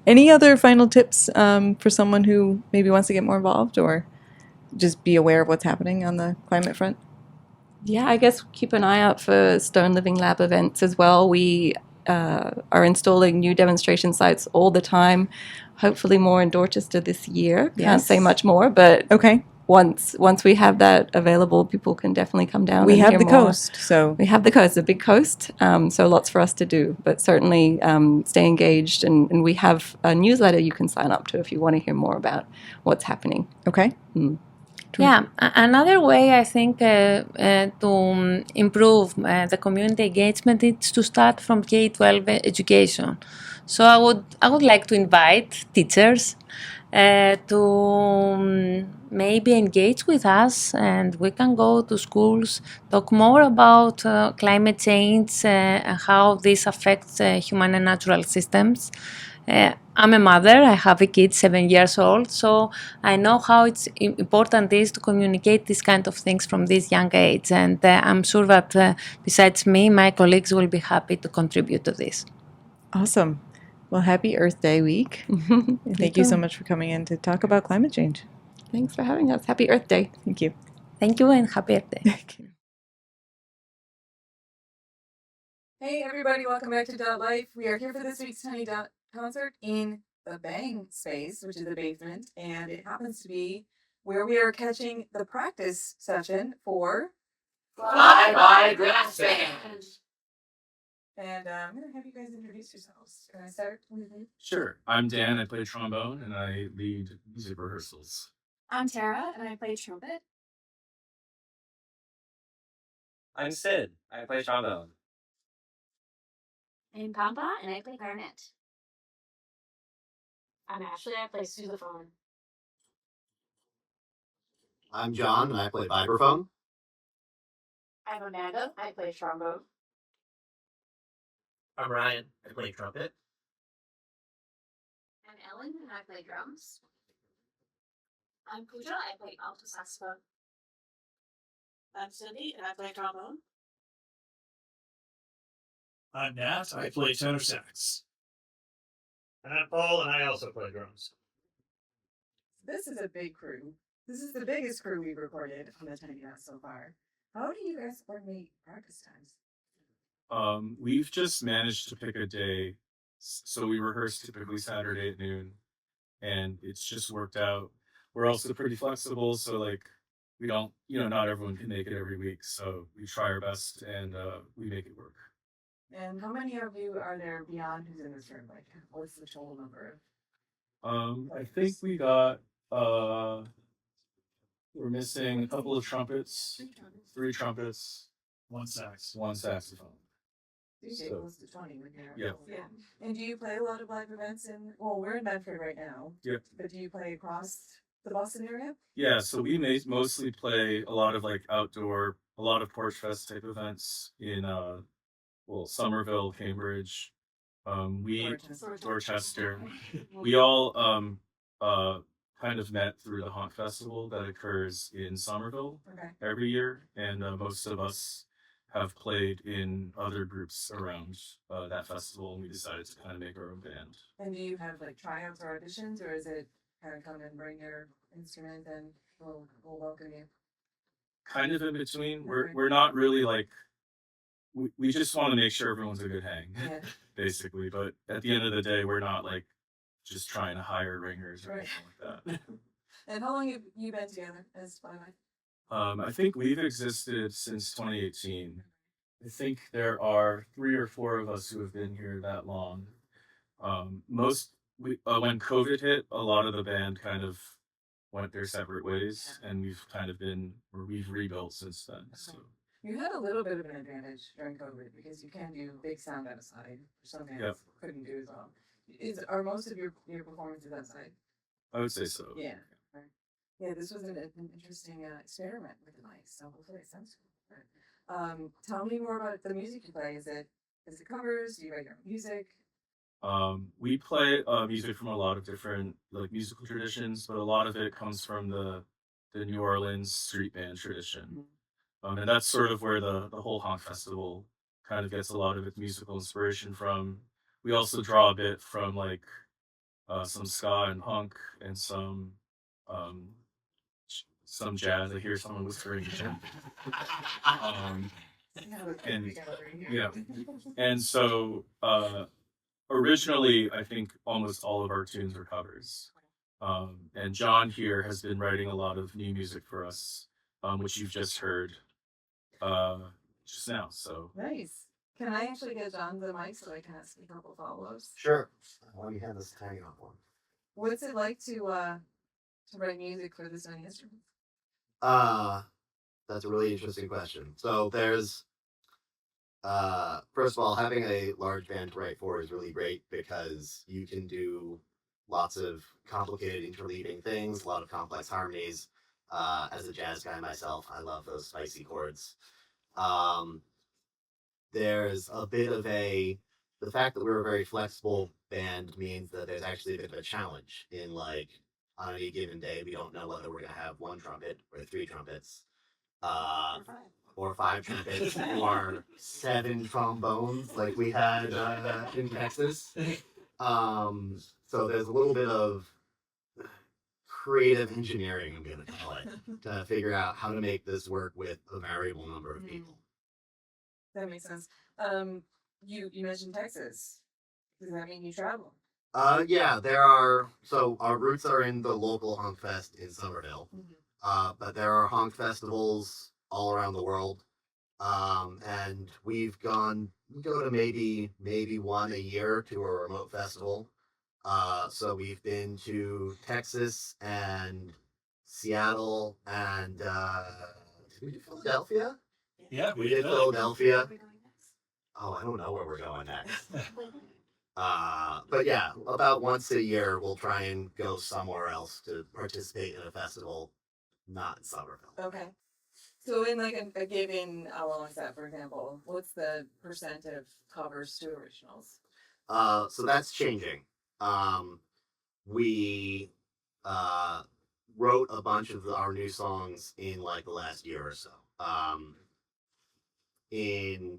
Any other final tips for someone who maybe wants to get more involved or just be aware of what's happening on the climate front? Yeah, I guess keep an eye out for Stone Living Lab events as well. We are installing new demonstration sites all the time. Hopefully more in Dorchester this year. Can't say much more, but Okay. once we have that available, people can definitely come down. We and have hear the more. coast, so We have the coast, a big coast, so lots for us to do. But certainly stay engaged, and we have a newsletter you can sign up to if you want to hear more about what's happening. okay. Yeah, another way I think to improve the community engagement is to start from K-12 education. So I would like to invite teachers to maybe engage with us, and we can go to schools, talk more about climate change and how this affects human and natural systems. I'm a mother. I have a kid, 7 years old, so I know how important it is to communicate these kind of things from this young age. And I'm sure that besides me, my colleagues will be happy to contribute to this. Awesome. Well, happy Earth Day week. Thank you so much for coming in to talk about climate change. Thanks for having us. Happy Earth Day. Thank you. Thank you and happy Earth Day. Hey everybody, welcome back to DotLife. We are here for this week's Tiny Dot concert in the Bang space, which is the basement, and it happens to be where we are catching the practice session for Fly By Grass Band. And I'm going to have you guys introduce yourselves. Can I start? Sure. I'm Dan. I play trombone and I lead music rehearsals. I'm Tara, and I play trumpet. I'm Sid. I play trombone. I'm Pampa, and I play clarinet. I'm Ashley, I play sousaphone. I'm John, and I play vibraphone. I'm Amanda, I play trombone. I'm Ryan. I play trumpet. I'm Ellen, and I play drums. I'm Pooja, I play alto saxophone. I'm Cindy, and I play trombone. I'm Nat. I play tenor sax. And I'm Paul, and I also play drums. This is a big crew. This is the biggest crew we've recorded on the Tiny Dot so far. How do you guys coordinate practice times? We've just managed to pick a day. So we rehearse typically Saturday at noon, and it's just worked out. We're also pretty flexible, so like we don't, not everyone can make it every week. So we try our best and we make it work. And how many of you are there beyond who's in this room? Like, what's the total number I think we got we're missing a couple of trumpets, 3 trumpets, One sax. one saxophone. You get So- close to 20 when you're Yeah. And do you play a lot of live events well, we're in Medford right now. Yep. But do you play across the Boston area? Yeah, so we mostly play a lot of like outdoor, a lot of Porch Fest type events in Somerville, Cambridge, Dorchester. We all kind of met through the Haunt Festival that occurs in Somerville Okay. every year, and most of us have played in other groups around that festival, and we decided to kind of make our own band. And do you have like tryouts or auditions, or is it kind of come and bring your instrument and we'll welcome you? Kind of in between. Okay. We're not really like we just want to make sure everyone's a good hang, Yeah. basically. But at the end of the day, we're not like just trying to hire ringers or Right. anything like that. And how long have you been together as Fly By? I think we've existed since 2018. I think there are 3 or 4 of us who have been here that long. When COVID hit, a lot of the band kind of went their separate ways, and we've rebuilt since then. So You had a little bit of an advantage during COVID because you can do big sound outside, which some bands couldn't do as well. Are most of your performances outside? I would say so. Yeah. Right. Yeah, this was an interesting experiment with the mics, so hopefully it sounds good. Right. Tell me more about the music you play. Is it covers? Do you write your own music? We play music from a lot of different like musical traditions, but a lot of it comes from the New Orleans street band tradition. And that's sort of where the whole Honk Festival kind of gets a lot of its musical inspiration from. We also draw a bit from like some ska and punk and some some jazz. I hear someone whispering. And yeah, and so originally, I think almost all of our tunes are covers. And John here has been writing a lot of new music for us, which you've just heard uh, just now. So Nice. Can I actually get John the mic so I can ask a couple follow-ups? Sure. Let me have this tiny off one. What's it like to write music for this many instruments? That's a really interesting question. So there's first of all, having a large band to write for is really great because you can do lots of complicated interleading things, a lot of complex harmonies. As a jazz guy myself, I love those spicy chords. There's a bit of the fact that we're a very flexible band means that there's actually a bit of a challenge in like on any given day, we don't know whether we're going to have one trumpet or three trumpets, or five trumpets or seven trombones like we had in Texas. So there's a little bit of creative engineering, I'm going to call it, to figure out how to make this work with a variable number of people. That makes sense. You mentioned Texas. Does that mean you travel? Yeah, there are. So our roots are in the local honk fest in Somerville, but there are honk festivals all around the world, and we go to maybe one a year to a remote festival. So we've been to Texas and Seattle and did we do Philadelphia? Yeah, We did Philadelphia. Oh, I don't know where we're going next. But yeah, about once a year we'll try and go somewhere else to participate in a festival, not in Somerville. Okay. So in like a given hour-long set, for example, what's the percent of covers to originals? So that's changing. We wrote a bunch of our new songs in like the last year or so. In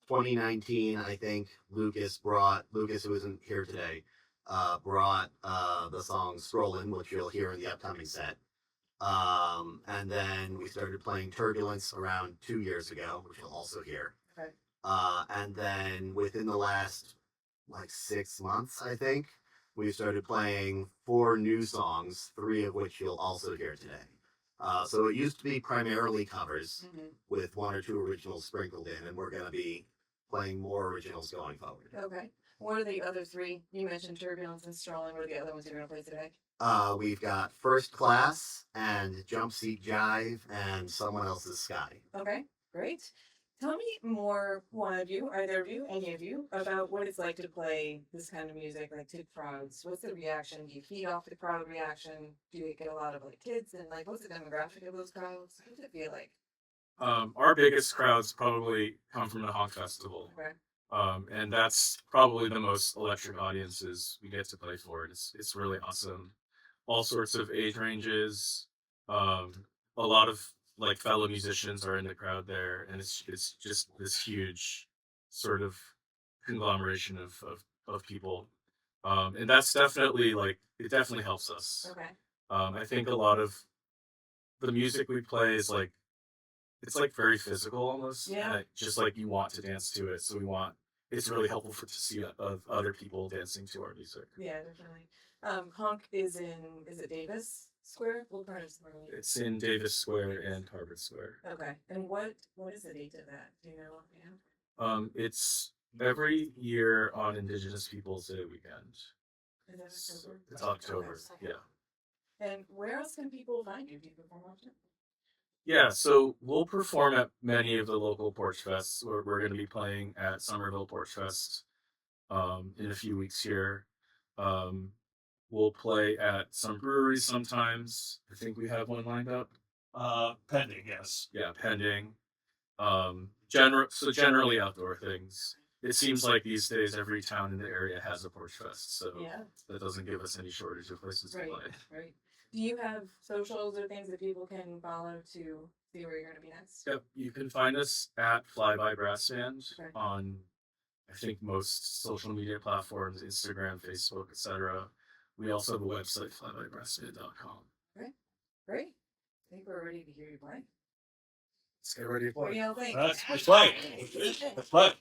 2019, I think Lucas, who isn't here today, brought the song Scrollin', which you'll hear in the upcoming set. And then we started playing Turbulence around 2 years ago, which you'll also hear. Okay. And then within the last like 6 months, I think, we started playing 4 new songs, 3 of which you'll also hear today. So it used to be primarily covers with 1 or 2 originals sprinkled in, and we're going to be playing more originals going forward. Okay. What are the other 3? You mentioned Turbulence and Strolling. What are the other ones you're going to play today? We've got First Class and Jump Seat Jive and Someone Else's Sky. Okay, great. Tell me more, one of you, either of you, any of you, about what it's like to play this kind of music, like to crowds. What's the reaction? Do you feed off the crowd reaction? Do you get a lot of like kids? And like, what's the demographic of those crowds? What does it feel like? Our biggest crowds probably come from the honk festival. Okay. And that's probably the most electric audiences we get to play for. It's really awesome. All sorts of age ranges. A lot of like fellow musicians are in the crowd there, and it's just this huge sort of conglomeration of people. And that's definitely like it definitely helps us. Okay. I think a lot of the music we play is like it's like very physical almost. Yeah. And just like you want to dance to it, so it's really helpful to see other people dancing to our music. Yeah, definitely. Honk is it Davis Square? What part of Square? It's in Davis Square and Harvard Square. Okay. And what is the date of that? Do you know offhand? It's every year on Indigenous Peoples Day weekend. Is that October? It's October. Okay. Yeah. And where else can people find you? Do you perform often? Yeah, so we'll perform at many of the local Porch Fests. We're going to be playing at Somerville Porch Fest in a few weeks here. We'll play at some breweries sometimes. I think we have one lined up. Pending, yes. Yeah, pending. Generally outdoor things. It seems like these days every town in the area has a Porch Fest, so Yeah. that doesn't give us any shortage of places to play. Right. Do you have socials or things that people can follow to see where you're going to be next? Yep, you can find us at Flyby Brass Band Okay. on, I think, most social media platforms, Instagram, Facebook, etc. We also have a website, flybybrassband.com. Great. think we're ready to hear you play. Let's get ready to What do play. y'all think? Let's play. Let's play.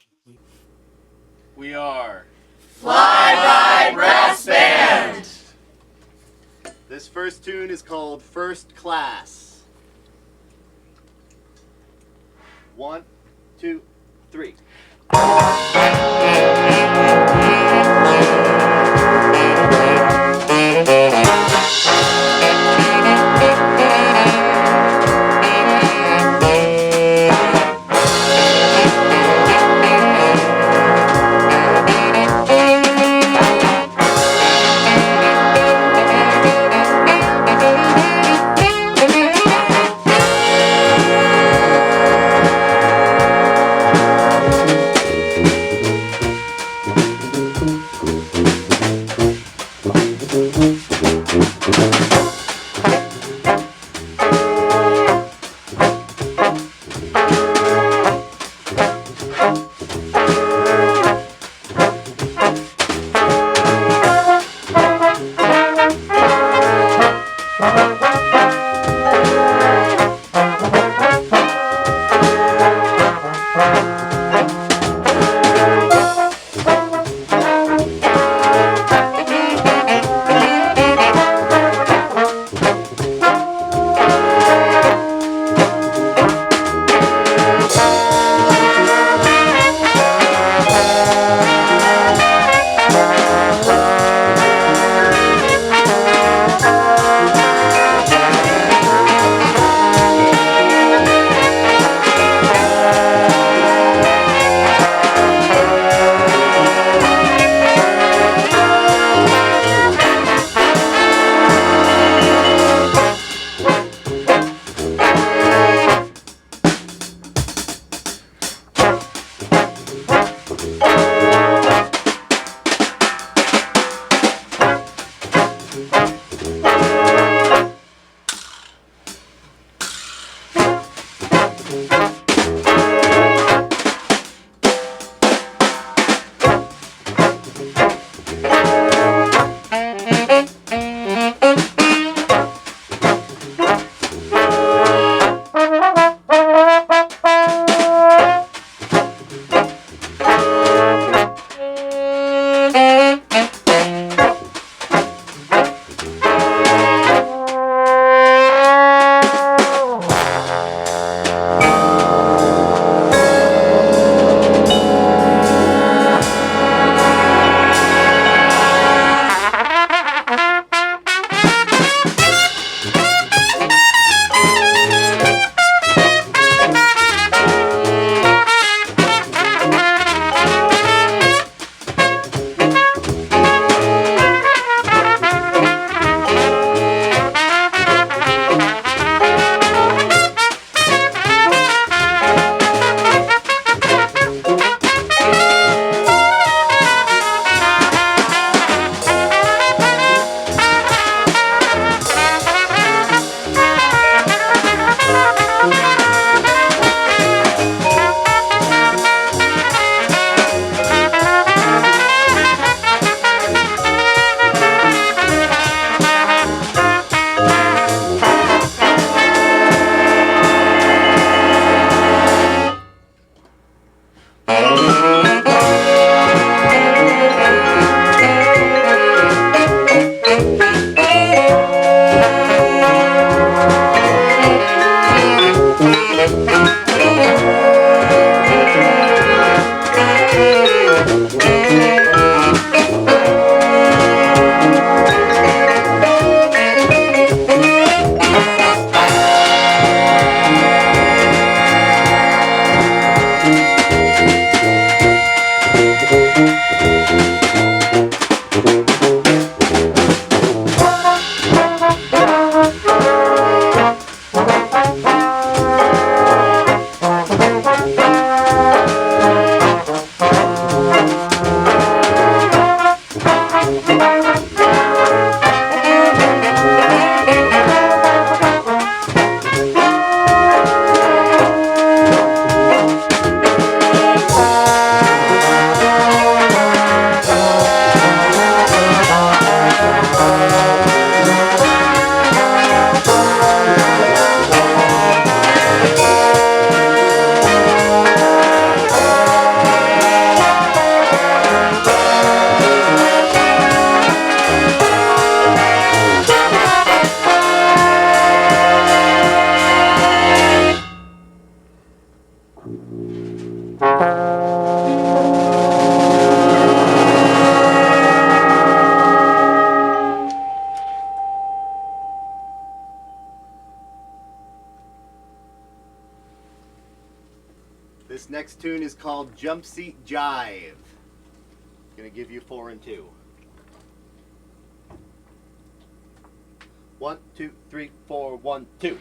We are Fly By Brass Band. This first tune is called First Class. 1, 2, 3. This next tune is called Jump Seat Jive. Gonna give you 4 and 2. 1, 2, 3, 4, 1, 2.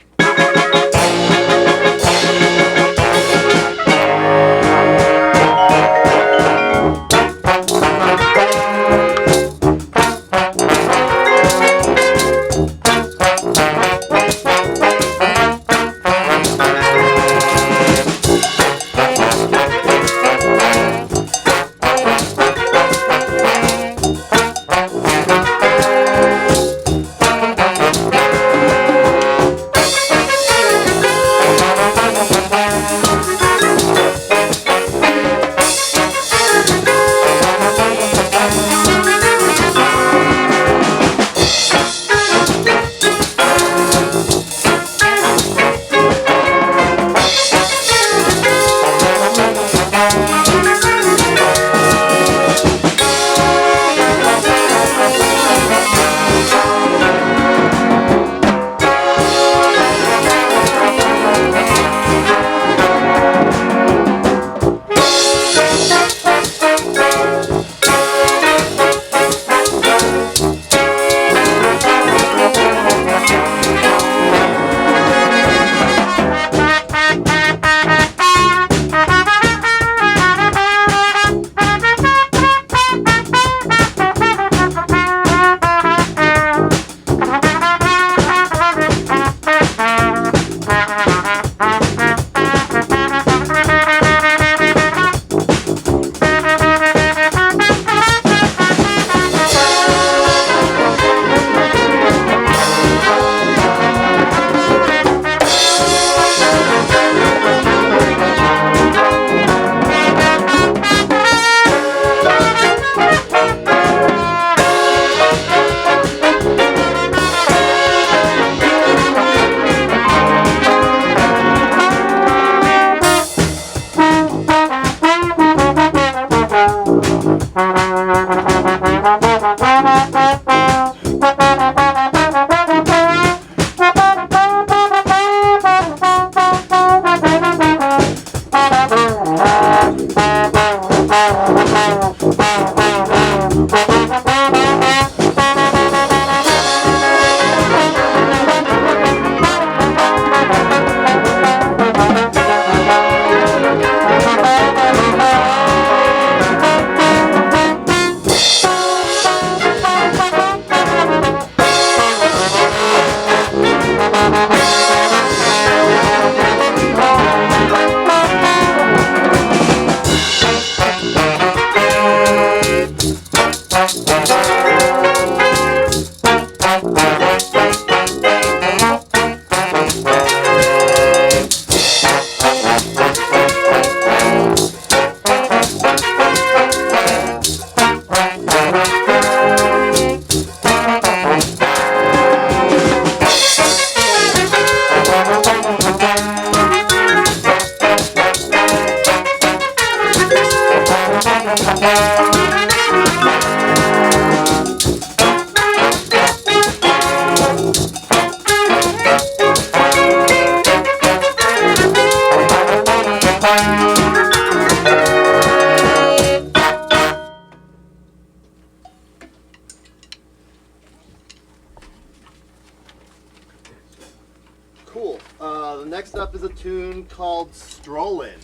Cool. The next up is a tune called Strollin'.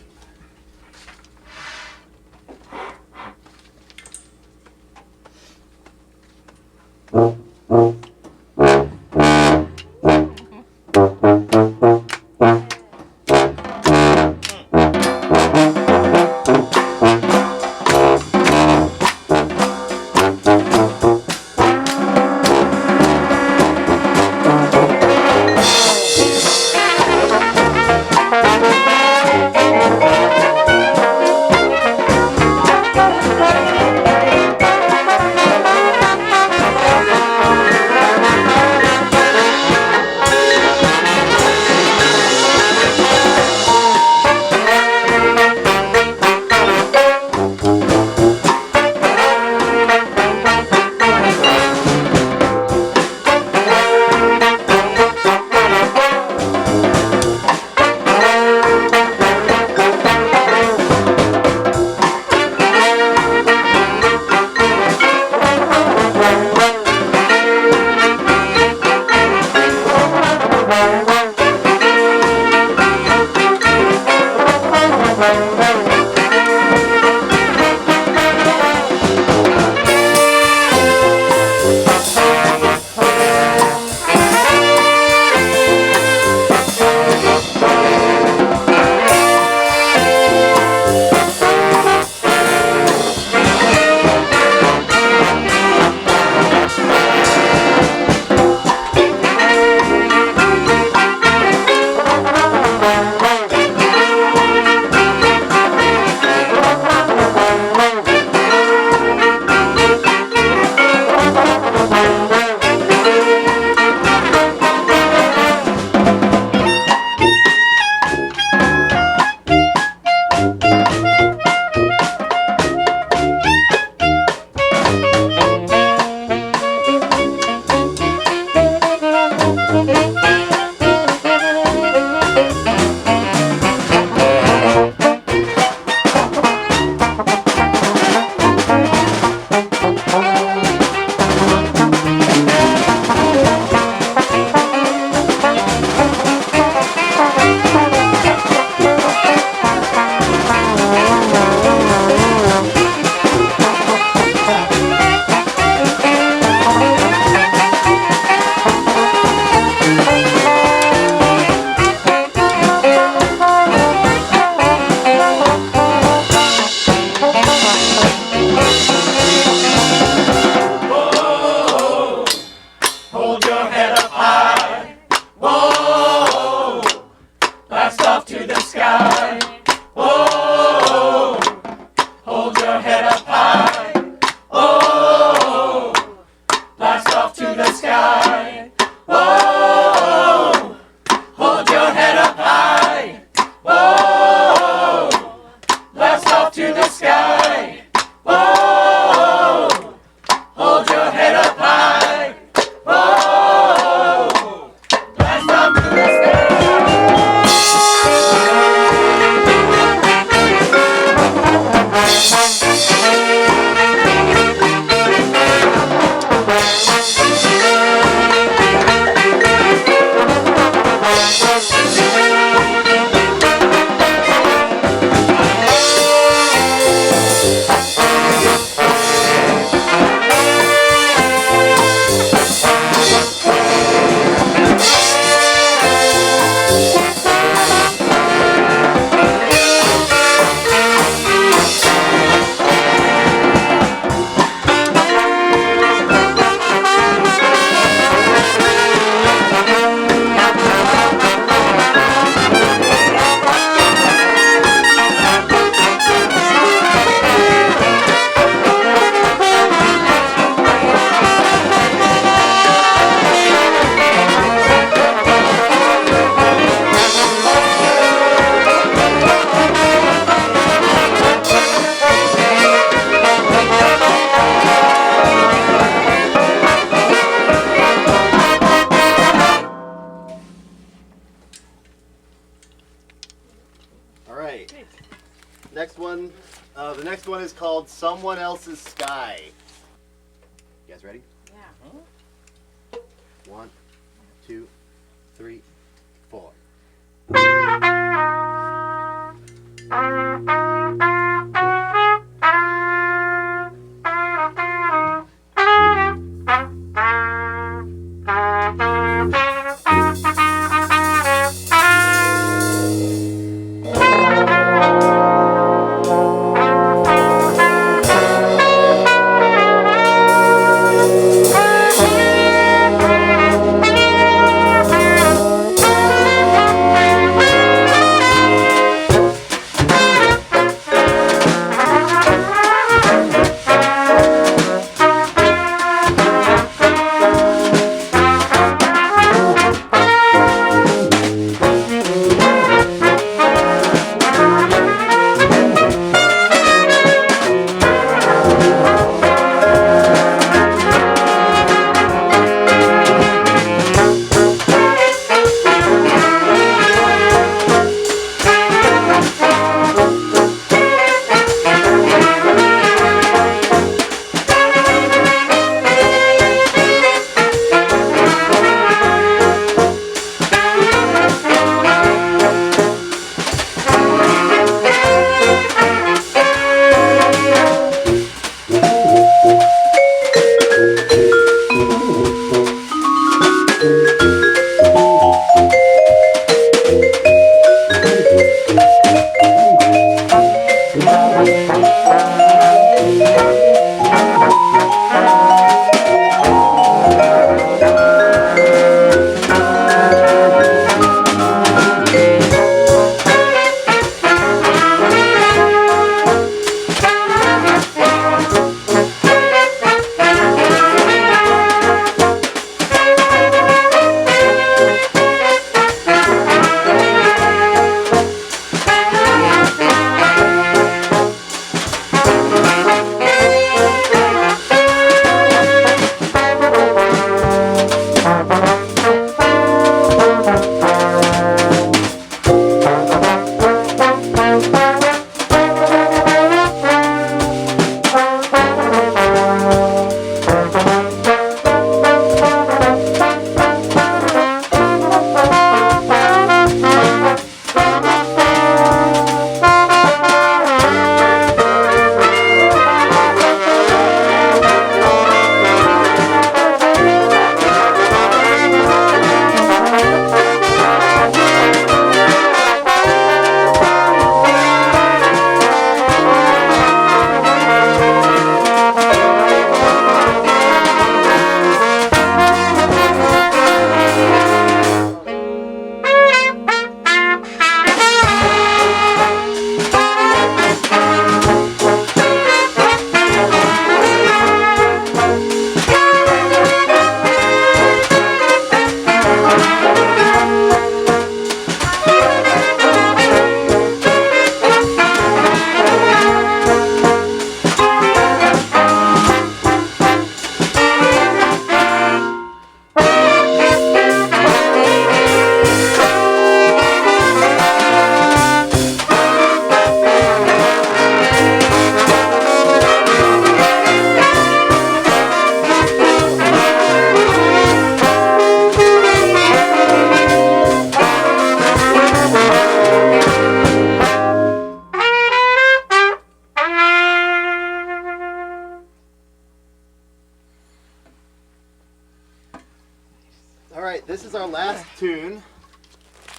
The next one is called Someone Else's Sky. You guys ready? Yeah. 1, 2, 3, 4.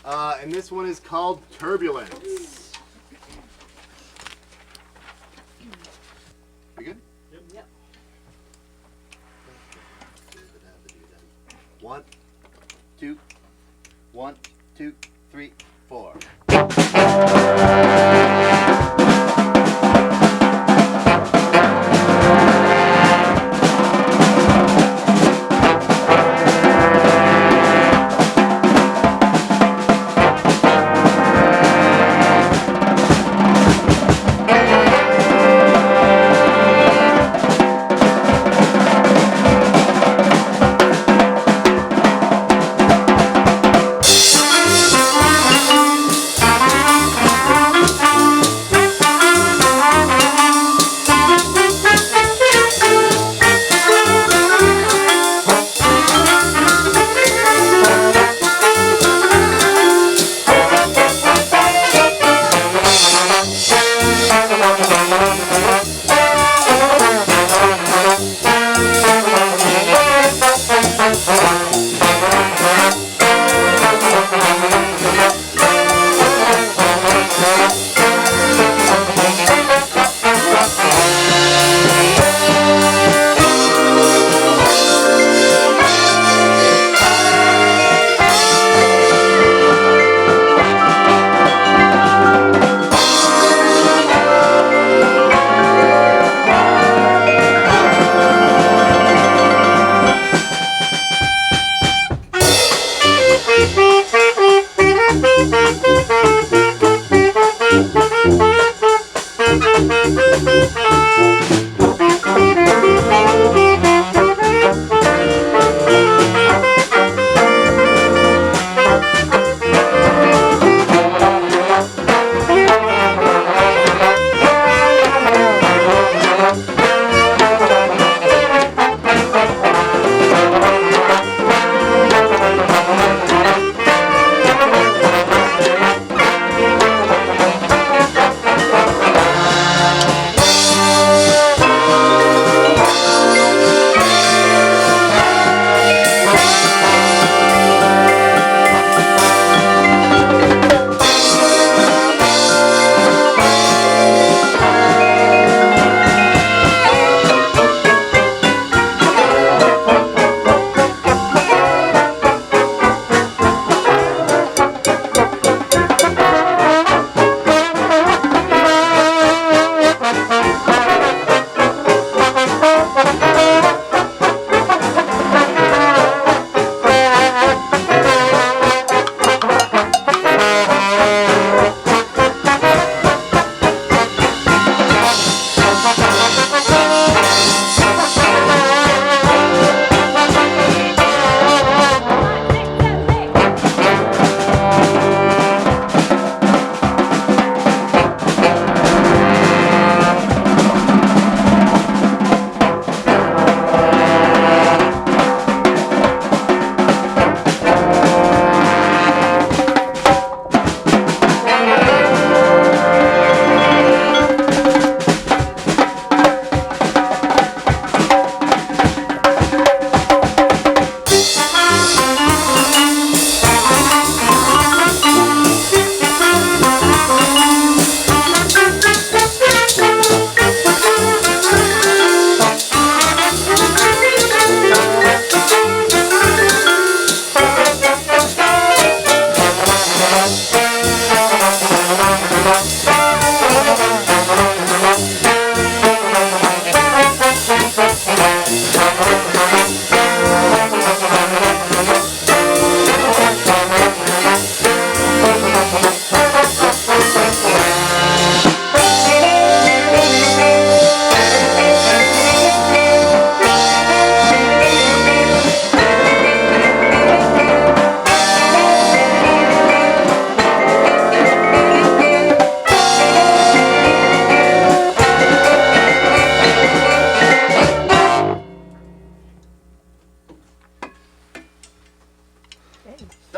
And this one is called Turbulence. We good? Yep. One, two, 1, 2, 3, 4.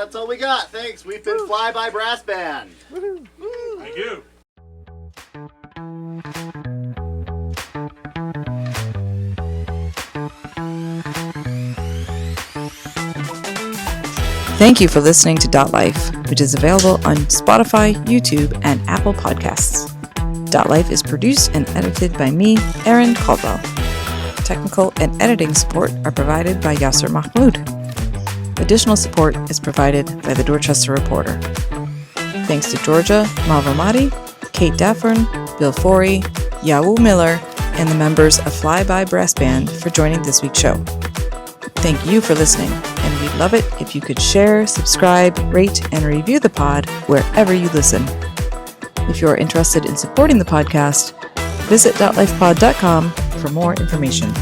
That's all we got. Thanks. We've been Flyby Brass Band. Thank you. Thank you for listening to DotLife, which is available on Spotify, YouTube, and Apple Podcasts. DotLife is produced and edited by me, Erin Caldwell. Technical and editing support are provided by Yasser Mahmoud. Additional support is provided by the Dorchester Reporter. Thanks to Georgia Mavrommati, Kate Dafforn, Bill Forry, Yawu Miller, and the members of Fly By Brass Band for joining this week's show. Thank you for listening, and we'd love it if you could share, subscribe, rate, and review the pod wherever you listen. If you are interested in supporting the podcast, visit DotLifePod.com for more information.